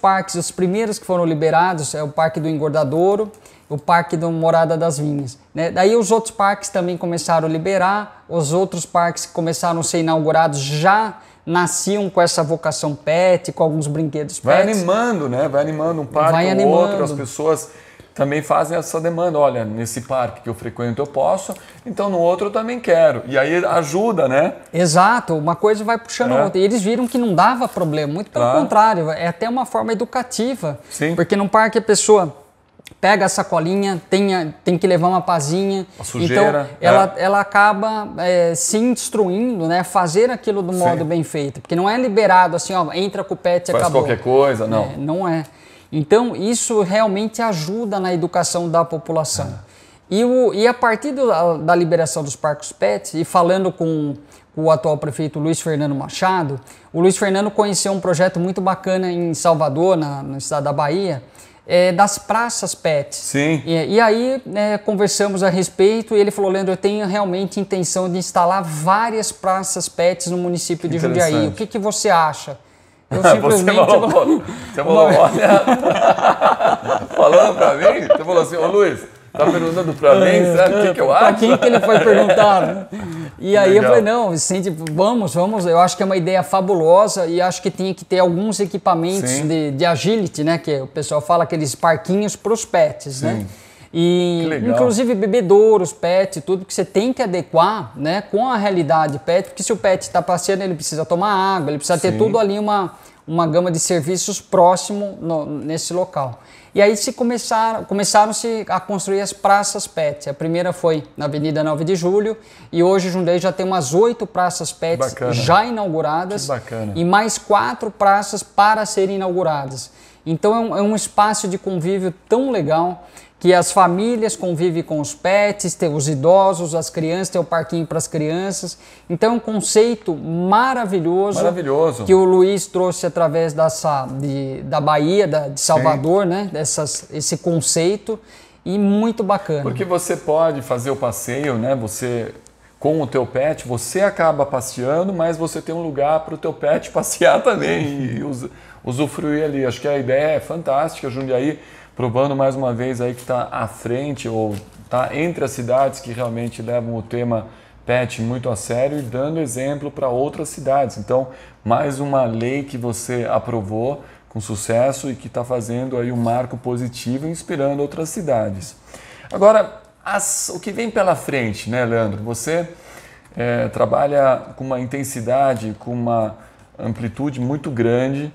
primeiros que foram liberados é o Parque do Engordadouro, o Parque do Morada das Vinhas, né? Daí os outros parques também começaram a liberar, os outros parques que começaram a ser inaugurados já nasciam com essa vocação pet, com alguns brinquedos pets. Vai animando, né? Vai animando um parque ou outro, as pessoas também fazem essa demanda. Olha, nesse parque que eu frequento eu posso, então no outro eu também quero. E aí ajuda, né? Exato, uma coisa vai puxando a outra. E eles viram que não dava problema, muito pelo contrário, é até uma forma educativa. Sim. Porque no parque a pessoa pega a sacolinha, tem que levar uma pazinha, a sujeira, então ela acaba se instruindo, né, a fazer aquilo do modo bem feito, porque não é liberado assim, ó, entra com o pet e acabou. Faz qualquer coisa, não. Não é. Então isso realmente ajuda na educação da população. E a partir da liberação dos parques pets, e falando com o atual prefeito Luiz Fernando Machado, o Luiz Fernando conheceu um projeto muito bacana em Salvador, no estado da Bahia, das praças pets. Sim. E aí conversamos a respeito e ele falou, Leandro, eu tenho realmente intenção de instalar várias praças pets no município de Jundiaí. O que você acha? Eu simplesmente... Você falou, olha... Falando pra mim, você falou assim, ô Luiz, tá perguntando pra mim, sabe o que eu acho? Pra quem que ele foi perguntar, né? E aí eu falei, não, Vicente, vamos, eu acho que é uma ideia fabulosa e acho que tinha que ter alguns equipamentos de agility, né? Que o pessoal fala, aqueles parquinhos para os pets, né? E inclusive bebedouros, pet, tudo que você tem que adequar, né, com a realidade pet, porque se o pet está passeando, ele precisa tomar água, ele precisa ter tudo ali uma gama de serviços próximo nesse local. E aí começaram-se a construir as praças pet. A primeira foi na Avenida 9 de Julho e hoje Jundiaí já tem umas 8 praças pets já inauguradas e mais 4 praças para serem inauguradas. Então é um espaço de convívio tão legal que as famílias convivem com os pets, tem os idosos, as crianças, tem o parquinho para as crianças. Então é um conceito maravilhoso que o Luiz trouxe através da Bahia, de Salvador, né? Esse conceito e muito bacana. Porque você pode fazer o passeio, né? Você com o teu pet, você acaba passeando, mas você tem um lugar para o teu pet passear também e usufruir ali. Acho que a ideia é fantástica, Jundiaí, provando mais uma vez aí que está à frente ou está entre as cidades que realmente levam o tema pet muito a sério e dando exemplo para outras cidades. Então, mais uma lei que você aprovou com sucesso e que está fazendo aí um marco positivo e inspirando outras cidades. Agora, o que vem pela frente, né, Leandro? Você trabalha com uma intensidade, com uma amplitude muito grande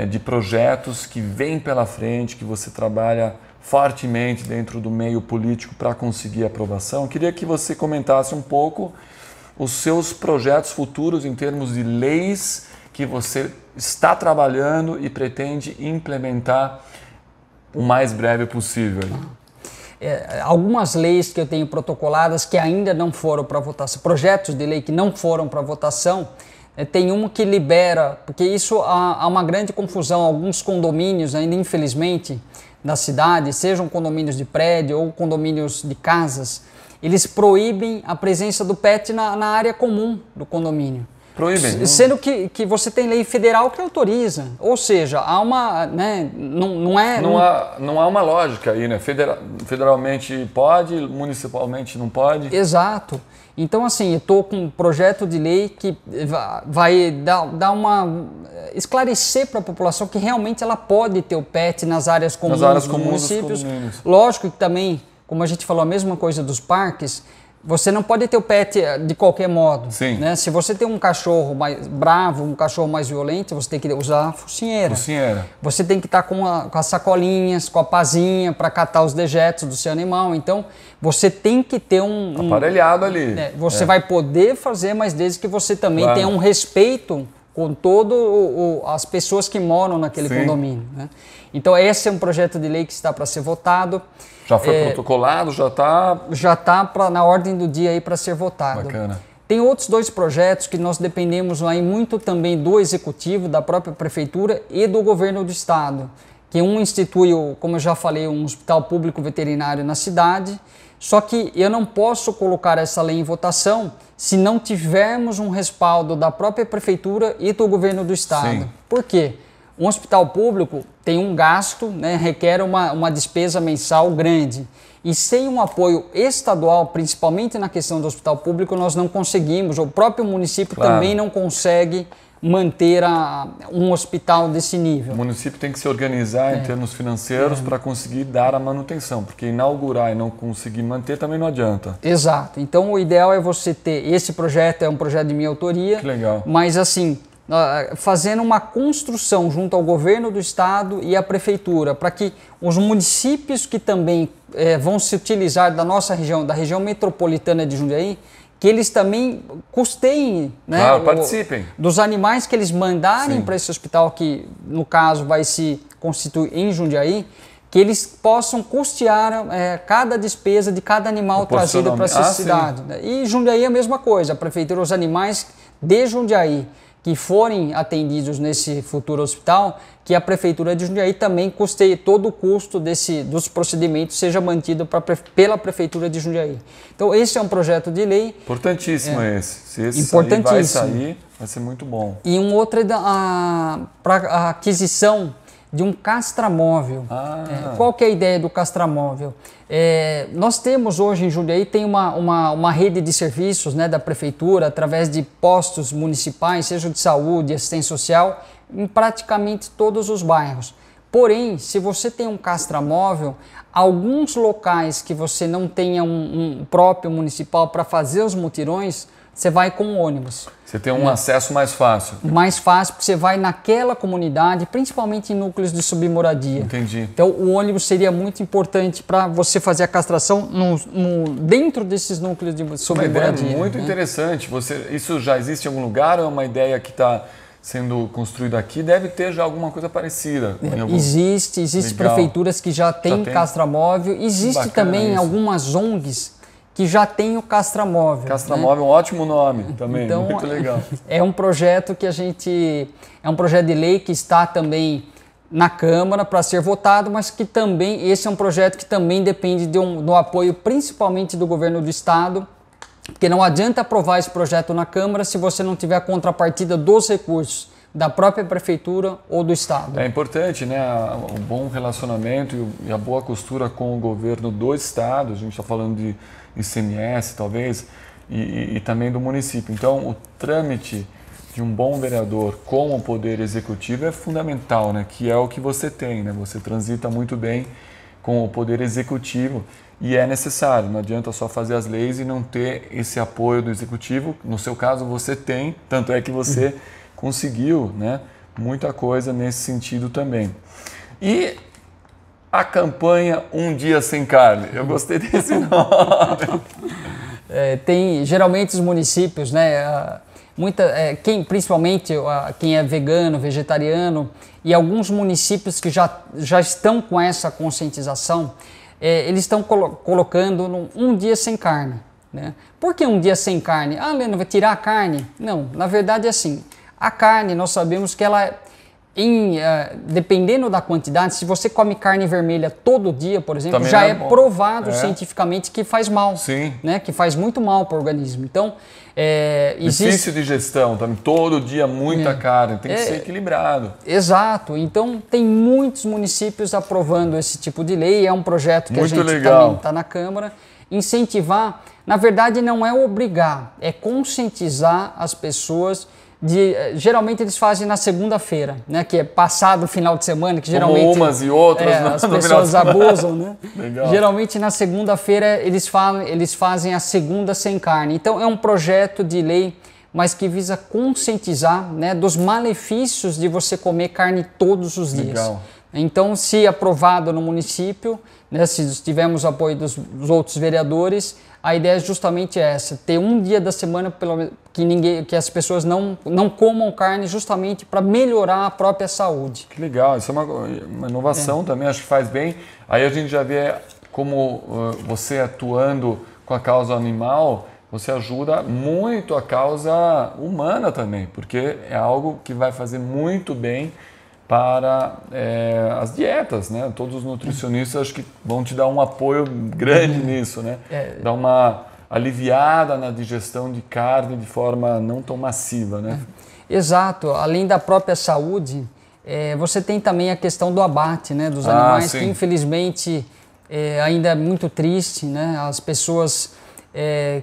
de projetos que vêm pela frente, que você trabalha fortemente dentro do meio político para conseguir aprovação. Eu queria que você comentasse um pouco os seus projetos futuros em termos de leis que você está trabalhando e pretende implementar o mais breve possível? Algumas leis que eu tenho protocoladas que ainda não foram para votação, projetos de lei que não foram para votação, tem um que libera, porque isso há uma grande confusão, alguns condomínios ainda infelizmente na cidade, sejam condomínios de prédio ou condomínios de casas, eles proíbem a presença do pet na área comum do condomínio. Proíbem. Sendo que você tem lei federal que autoriza. Ou seja, há uma. Né, não há uma lógica aí, né? Federalmente pode, municipalmente não pode. Exato. Então, assim, eu estou com um projeto de lei que vai dar uma. Esclarecer para a população que realmente ela pode ter o pet nas áreas comuns dos municípios. Lógico que também, como a gente falou, a mesma coisa dos parques. Você não pode ter o pet de qualquer modo. Sim. Né? Se você tem um cachorro mais bravo, um cachorro mais violento, você tem que usar a focinheira. Você tem que estar com as sacolinhas, com a pazinha para catar os dejetos do seu animal. Então, você tem que ter um aparelhado ali. Né? Você vai poder fazer, mas desde que você também tenha um respeito com todas as pessoas que moram naquele condomínio. Né? Então, esse é um projeto de lei que está para ser votado. Já foi protocolado? Já está? Já está na ordem do dia aí para ser votado. Bacana. Tem outros 2 projetos que nós dependemos aí muito também do Executivo, da própria Prefeitura e do Governo do Estado. Que um institui, como eu já falei, um hospital público veterinário na cidade. Só que eu não posso colocar essa lei em votação se não tivermos um respaldo da própria Prefeitura e do Governo do Estado. Sim. Por quê? Um hospital público tem um gasto, né, requer uma despesa mensal grande. E sem um apoio estadual, principalmente na questão do hospital público, nós não conseguimos, o próprio município também não consegue manter um hospital desse nível. O município tem que se organizar em termos financeiros para conseguir dar a manutenção, porque inaugurar e não conseguir manter também não adianta. Exato. Então o ideal é você ter, esse projeto é um projeto de minha autoria, que legal. Mas assim, fazendo uma construção junto ao governo do estado e à prefeitura, para que os municípios que também vão se utilizar da nossa região, da região metropolitana de Jundiaí, que eles também custeiem, né, participem dos animais que eles mandarem para esse hospital, que no caso vai se constituir em Jundiaí, que eles possam custear cada despesa de cada animal trazido para essa cidade. E Jundiaí é a mesma coisa, a prefeitura, os animais de Jundiaí que forem atendidos nesse futuro hospital, que a Prefeitura de Jundiaí também custeie todo o custo dos procedimentos, seja mantido pela Prefeitura de Jundiaí. Então esse é um projeto de lei. Importantíssimo esse. Se esse importantíssimo. Vai ser muito bom. E um outro é para a aquisição de um castramóvel. Qual que é a ideia do castramóvel? Nós temos hoje em Jundiaí tem uma rede de serviços, né, da prefeitura, através de postos municipais, seja de saúde, assistência social, em praticamente todos os bairros. Porém, se você tem um castramóvel, alguns locais que você não tenha um próprio municipal para fazer os mutirões, você vai com o ônibus. Você tem um acesso mais fácil. Mais fácil, porque você vai naquela comunidade, principalmente em núcleos de submoradia. Entendi. Então, o ônibus seria muito importante para você fazer a castração dentro desses núcleos de submoradia. Uma ideia muito interessante. Isso já existe em algum lugar ou é uma ideia que está sendo construída aqui? Deve ter já alguma coisa parecida. Existe prefeituras que já têm castramóvel. Existe também algumas ONGs que já tem o castramóvel. Castramóvel é um ótimo nome também, então, muito legal. É um projeto que é um projeto de lei que está também na Câmara para ser votado, mas que também, esse é um projeto que também depende do apoio principalmente do governo do estado, porque não adianta aprovar esse projeto na Câmara se você não tiver a contrapartida dos recursos da própria prefeitura ou do estado. É importante, né, o bom relacionamento e a boa costura com o governo do estado, a gente está falando de ICMS talvez, e também do município. Então o trâmite de um bom vereador com o poder executivo é fundamental, né, que é o que você tem, né, você transita muito bem com o poder executivo e é necessário, não adianta só fazer as leis e não ter esse apoio do executivo. No seu caso você tem, tanto é que você conseguiu, né, muita coisa nesse sentido também. E a campanha Um Dia Sem Carne, eu gostei desse nome. Geralmente os municípios, né, Principalmente quem é vegano, vegetariano, e alguns municípios que já estão com essa conscientização, eles estão colocando um dia sem carne. Né? Por que um dia sem carne? Ah, Leandro, vai tirar a carne? Não, na verdade é assim, a carne nós sabemos que ela, dependendo da quantidade, se você come carne vermelha todo dia, por exemplo, também já é provado cientificamente que faz mal. Sim. Né? Que faz muito mal para o organismo. Então, difícil de gestão, também todo dia muita carne, tem que ser equilibrado. Exato, então tem muitos municípios aprovando esse tipo de lei, é um projeto que muito a gente legal. Também está na Câmara, incentivar, na verdade não é obrigar, é conscientizar as pessoas. Geralmente eles fazem na segunda-feira, né, que é passado o final de semana, que geralmente como umas e outras, as pessoas abusam, né? Legal. Geralmente na segunda-feira eles fazem a segunda sem carne. Então é um projeto de lei, mas que visa conscientizar, né, dos malefícios de você comer carne todos os dias. Legal. Então, se aprovado no município, né, se tivermos apoio dos outros vereadores, a ideia é justamente essa, ter um dia da semana que as pessoas não comam carne, justamente para melhorar a própria saúde. Que legal, isso é uma inovação também, acho que faz bem. Aí a gente já vê como você atuando com a causa animal, você ajuda muito a causa humana também, porque é algo que vai fazer muito bem para as dietas, né? Todos os nutricionistas acho que vão te dar um apoio grande nisso, né? Dar uma aliviada na digestão de carne de forma não tão massiva, né? Exato. Além da própria saúde, você tem também a questão do abate, né? Dos animais, sim. Que infelizmente ainda é muito triste, né? As pessoas,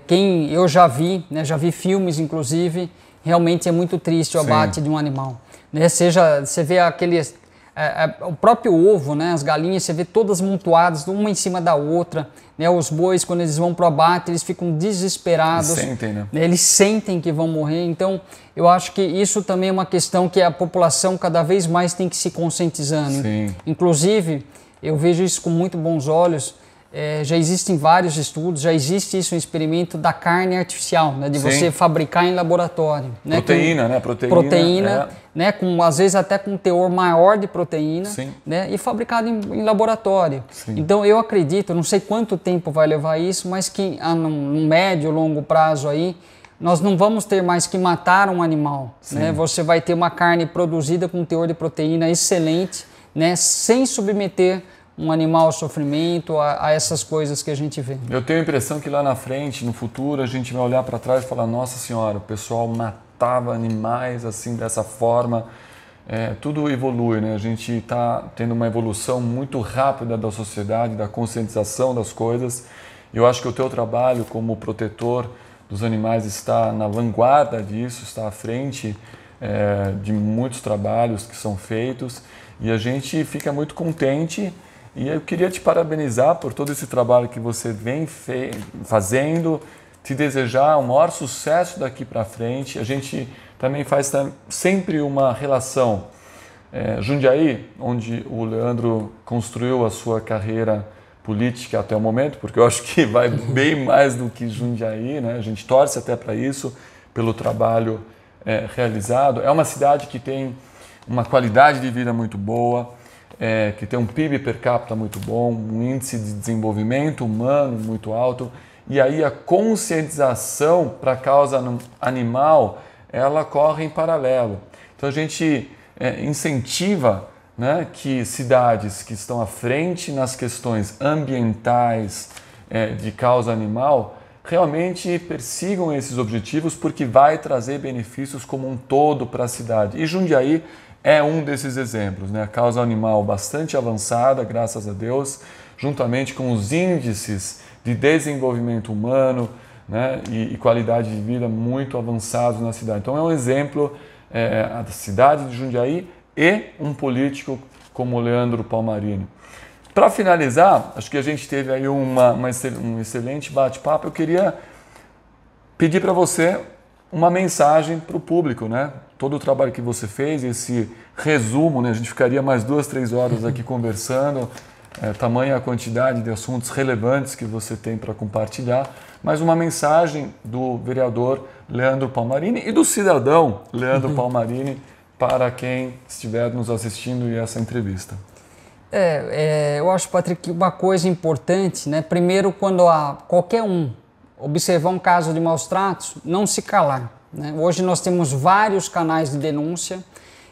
quem eu já vi, né? Já vi filmes inclusive, realmente é muito triste o abate de um animal. Né, você vê o próprio ovo, né, as galinhas, você vê todas montoadas, uma em cima da outra. Né, os bois, quando eles vão para o abate, eles ficam desesperados. Eles sentem, né? Eles sentem que vão morrer. Então, eu acho que isso também é uma questão que a população cada vez mais tem que se conscientizando. Sim. Inclusive, eu vejo isso com muito bons olhos. Já existem vários estudos, já existe isso, um experimento da carne artificial, né, de você fabricar em laboratório. Né, proteína, né? Proteína, né, às vezes até com um teor maior de proteína, né, e fabricado em laboratório. Sim. Então eu acredito, não sei quanto tempo vai levar isso, mas que num médio, longo prazo aí, nós não vamos ter mais que matar um animal. Né? Você vai ter uma carne produzida com um teor de proteína excelente, né, sem submeter um animal ao sofrimento, a essas coisas que a gente vê. Eu tenho a impressão que lá na frente, no futuro, a gente vai olhar para trás e falar, nossa senhora, o pessoal matava animais assim, dessa forma. Tudo evolui, né? A gente está tendo uma evolução muito rápida da sociedade, da conscientização das coisas. Eu acho que o teu trabalho como protetor dos animais está na vanguarda disso, está à frente de muitos trabalhos que são feitos e a gente fica muito contente. E eu queria te parabenizar por todo esse trabalho que você vem fazendo, te desejar o maior sucesso daqui para frente. A gente também faz sempre uma relação. Jundiaí, onde o Leandro construiu a sua carreira política até o momento, porque eu acho que vai bem mais do que Jundiaí, né? A gente torce até para isso, pelo trabalho realizado. É uma cidade que tem uma qualidade de vida muito boa, que tem um PIB per capita muito bom, um índice de desenvolvimento humano muito alto, e aí a conscientização para a causa animal, ela corre em paralelo. Então a gente incentiva, né, que cidades que estão à frente nas questões ambientais de causa animal realmente persigam esses objetivos, porque vai trazer benefícios como um todo para a cidade. E Jundiaí é um desses exemplos, né? A causa animal bastante avançada, graças a Deus, juntamente com os índices de desenvolvimento humano, né, e qualidade de vida muito avançados na cidade. Então é um exemplo a cidade de Jundiaí e um político como o Leandro Palmarini. Para finalizar, acho que a gente teve aí um excelente bate-papo. Eu queria pedir para você uma mensagem para o público, né? Todo o trabalho que você fez, esse resumo, né? A gente ficaria mais 2, 3 horas aqui conversando, tamanha a quantidade de assuntos relevantes que você tem para compartilhar, mas uma mensagem do vereador Leandro Palmarini e do cidadão Leandro Palmarini para quem estiver nos assistindo e essa entrevista. Eu acho, Patrick, uma coisa importante, né? Primeiro, quando qualquer um observar um caso de maus tratos, não se calar, né? Hoje nós temos vários canais de denúncia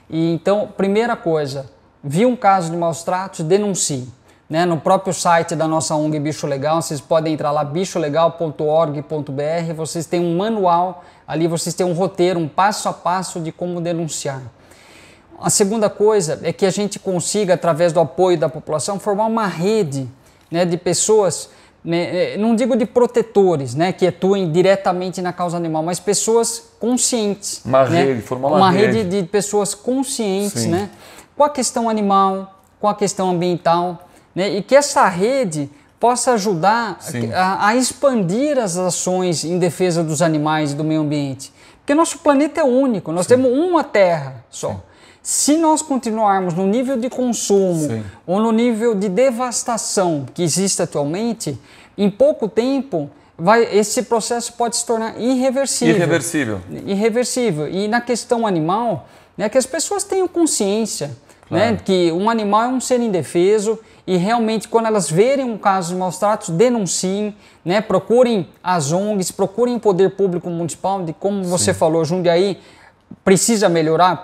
e então, primeira coisa, viu um caso de maus tratos, denuncie. Né? No próprio site da nossa ONG Bicho Legal, vocês podem entrar lá, bicholegal.org.br, vocês têm um manual, ali vocês têm um roteiro, um passo a passo de como denunciar. A segunda coisa é que a gente consiga, através do apoio da população, formar uma rede, né, de pessoas, né, não digo de protetores, né, que atuem diretamente na causa animal, mas pessoas conscientes. Uma né? rede, formar uma rede de pessoas conscientes, né, com a questão animal, com a questão ambiental, né, e que essa rede possa ajudar a expandir as ações em defesa dos animais e do meio ambiente. Porque nosso planeta é único, nós temos uma Terra só. Se nós continuarmos no nível de consumo ou no nível de devastação que existe atualmente, em pouco tempo esse processo pode se tornar irreversível. Irreversível. E na questão animal, né, que as pessoas tenham consciência, né, que um animal é um ser indefeso e realmente quando elas verem um caso de maus tratos, denunciem, né, procurem as ONGs, procurem o poder público municipal, de como você falou, Jundiaí precisa melhorar,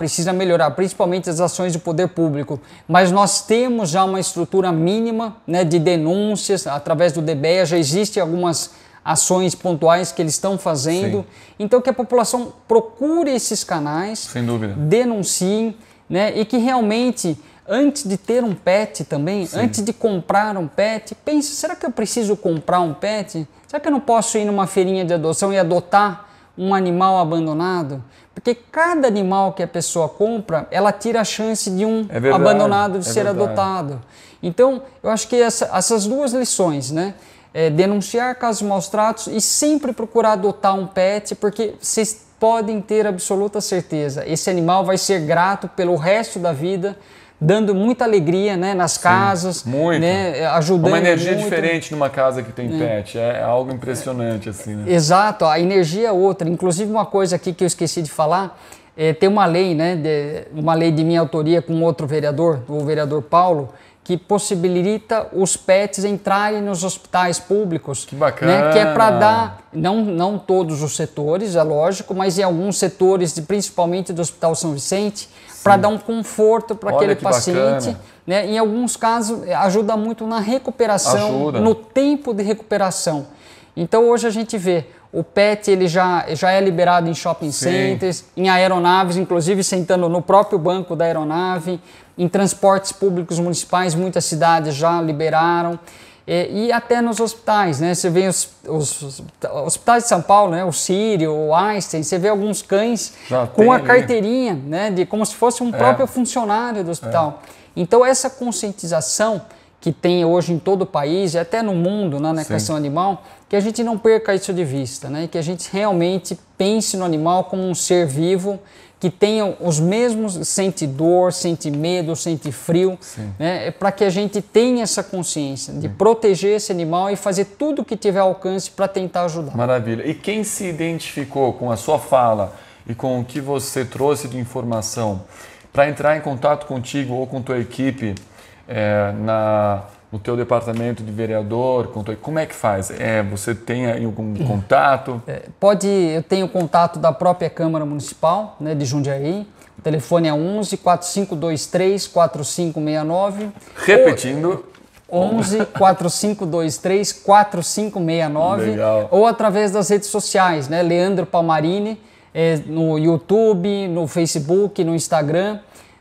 principalmente as ações do poder público, mas nós temos já uma estrutura mínima, né, de denúncias, através do DBEA já existem algumas ações pontuais que eles estão fazendo, então que a população procure esses canais, sem dúvida, denunciem, né, e que realmente, antes de ter um pet também, antes de comprar um pet, pense, será que eu preciso comprar um pet? Será que eu não posso ir numa feirinha de adoção e adotar um animal abandonado? Porque cada animal que a pessoa compra, ela tira a chance de um abandonado de ser adotado. Então, eu acho que essas duas lições, né? Denunciar casos de maus tratos e sempre procurar adotar um pet, porque vocês podem ter absoluta certeza, esse animal vai ser grato pelo resto da vida, dando muita alegria, né, nas casas, né, ajudando uma energia muito. Diferente numa casa que tem pet, é algo impressionante assim, né? Exato, a energia é outra. Inclusive uma coisa aqui que eu esqueci de falar, tem uma lei, né, uma lei de minha autoria com outro vereador, o vereador Paulo, que possibilita os pets entrarem nos hospitais públicos. Que bacana! Né, que é para dar, não todos os setores, é lógico, mas em alguns setores, principalmente do Hospital São Vicente, para dar um conforto para aquele paciente. Né, em alguns casos, ajuda muito na recuperação, no tempo de recuperação. Então, hoje a gente vê, o pet ele já é liberado em shopping centers, em aeronaves, inclusive sentando no próprio banco da aeronave, em transportes públicos municipais, muitas cidades já liberaram, e até nos hospitais, né? Você vê os hospitais de São Paulo, né? O Sírio, o Einstein, você vê alguns cães com a carteirinha, né? Como se fosse um próprio funcionário do hospital. Então essa conscientização que tem hoje em todo o país e até no mundo, né, na questão animal, que a gente não perca isso de vista, né? Que a gente realmente pense no animal como um ser vivo, que tenha os mesmos, sente dor, sente medo, sente frio, né? Para que a gente tenha essa consciência de proteger esse animal e fazer tudo o que tiver alcance para tentar ajudar. Maravilha. E quem se identificou com a sua fala e com o que você trouxe de informação para entrar em contato contigo ou com tua equipe no teu departamento de vereador, como é que faz? Você tem aí algum contato? Eu tenho contato da própria Câmara Municipal, né, de Jundiaí. O telefone é 11 4523 4569. Repetindo. 11 4523 4569. Legal. Ou através das redes sociais, né, Leandro Palmarini, no YouTube, no Facebook, no Instagram.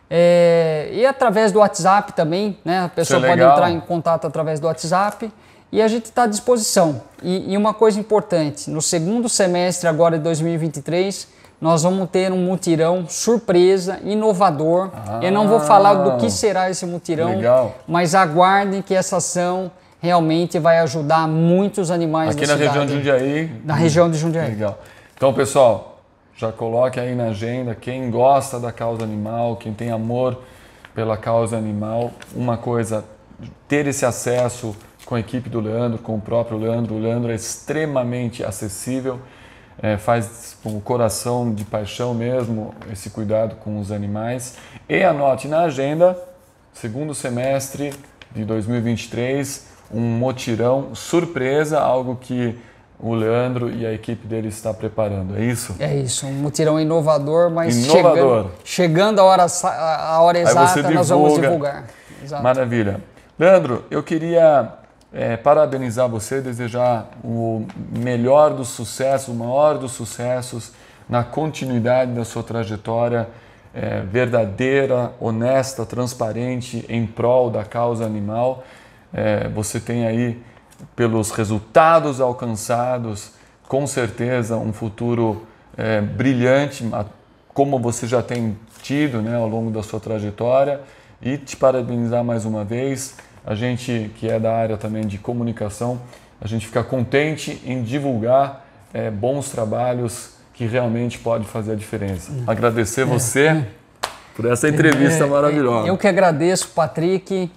E através do WhatsApp também, né? A pessoa pode entrar em contato através do WhatsApp e a gente está à disposição. E uma coisa importante, no segundo semestre agora de 2023, nós vamos ter um mutirão surpresa, inovador. Eu não vou falar do que será esse mutirão, mas aguardem que essa ação realmente vai ajudar muitos animais aqui na região de Jundiaí. Na região de Jundiaí. Legal. Então, pessoal, já coloque aí na agenda, quem gosta da causa animal, quem tem amor pela causa animal, uma coisa ter esse acesso com a equipe do Leandro, com o próprio Leandro. O Leandro é extremamente acessível, faz com o coração de paixão mesmo esse cuidado com os animais. E anote na agenda, segundo semestre de 2023, um mutirão surpresa, algo que o Leandro e a equipe dele está preparando, é isso? É isso, um mutirão inovador, mas inovador. Chegando a hora exata, nós vamos divulgar. Exato. Maravilha. Leandro, eu queria parabenizar você, desejar o melhor dos sucessos, o maior dos sucessos na continuidade da sua trajetória verdadeira, honesta, transparente, em prol da causa animal. Você tem aí, pelos resultados alcançados, com certeza um futuro brilhante, como você já tem tido, né, ao longo da sua trajetória, e te parabenizar mais uma vez. A gente que é da área também de comunicação, a gente fica contente em divulgar bons trabalhos que realmente podem fazer a diferença. Agradecer você por essa entrevista maravilhosa. Eu que agradeço, Patrick.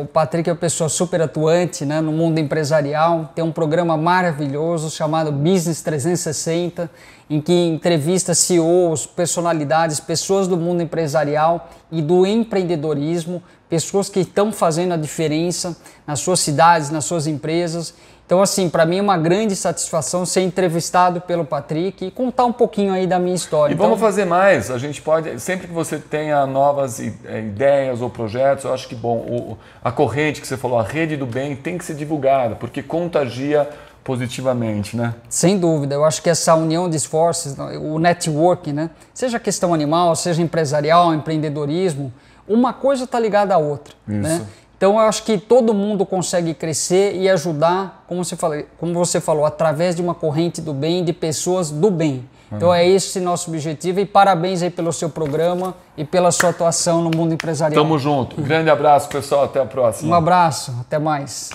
O Patrick é uma pessoa super atuante, né, no mundo empresarial, tem um programa maravilhoso chamado Business 360, em que entrevista CEOs, personalidades, pessoas do mundo empresarial e do empreendedorismo, pessoas que estão fazendo a diferença nas suas cidades, nas suas empresas. Então, assim, para mim é uma grande satisfação ser entrevistado pelo Patrick e contar um pouquinho aí da minha história. E vamos fazer mais. A gente pode, sempre que você tenha novas ideias ou projetos, eu acho que, bom, a corrente que você falou, a rede do bem, tem que ser divulgada, porque contagia positivamente, né? Sem dúvida. Eu acho que essa união de esforços, o networking, né? Seja questão animal, seja empresarial, empreendedorismo, uma coisa está ligada à outra, né? Então, eu acho que todo mundo consegue crescer e ajudar, como você falou, através de uma corrente do bem, de pessoas do bem. Então, é esse nosso objetivo e parabéns aí pelo seu programa e pela sua atuação no mundo empresarial. Tamo junto. Grande abraço, pessoal. Até a próxima. Um abraço. Até mais.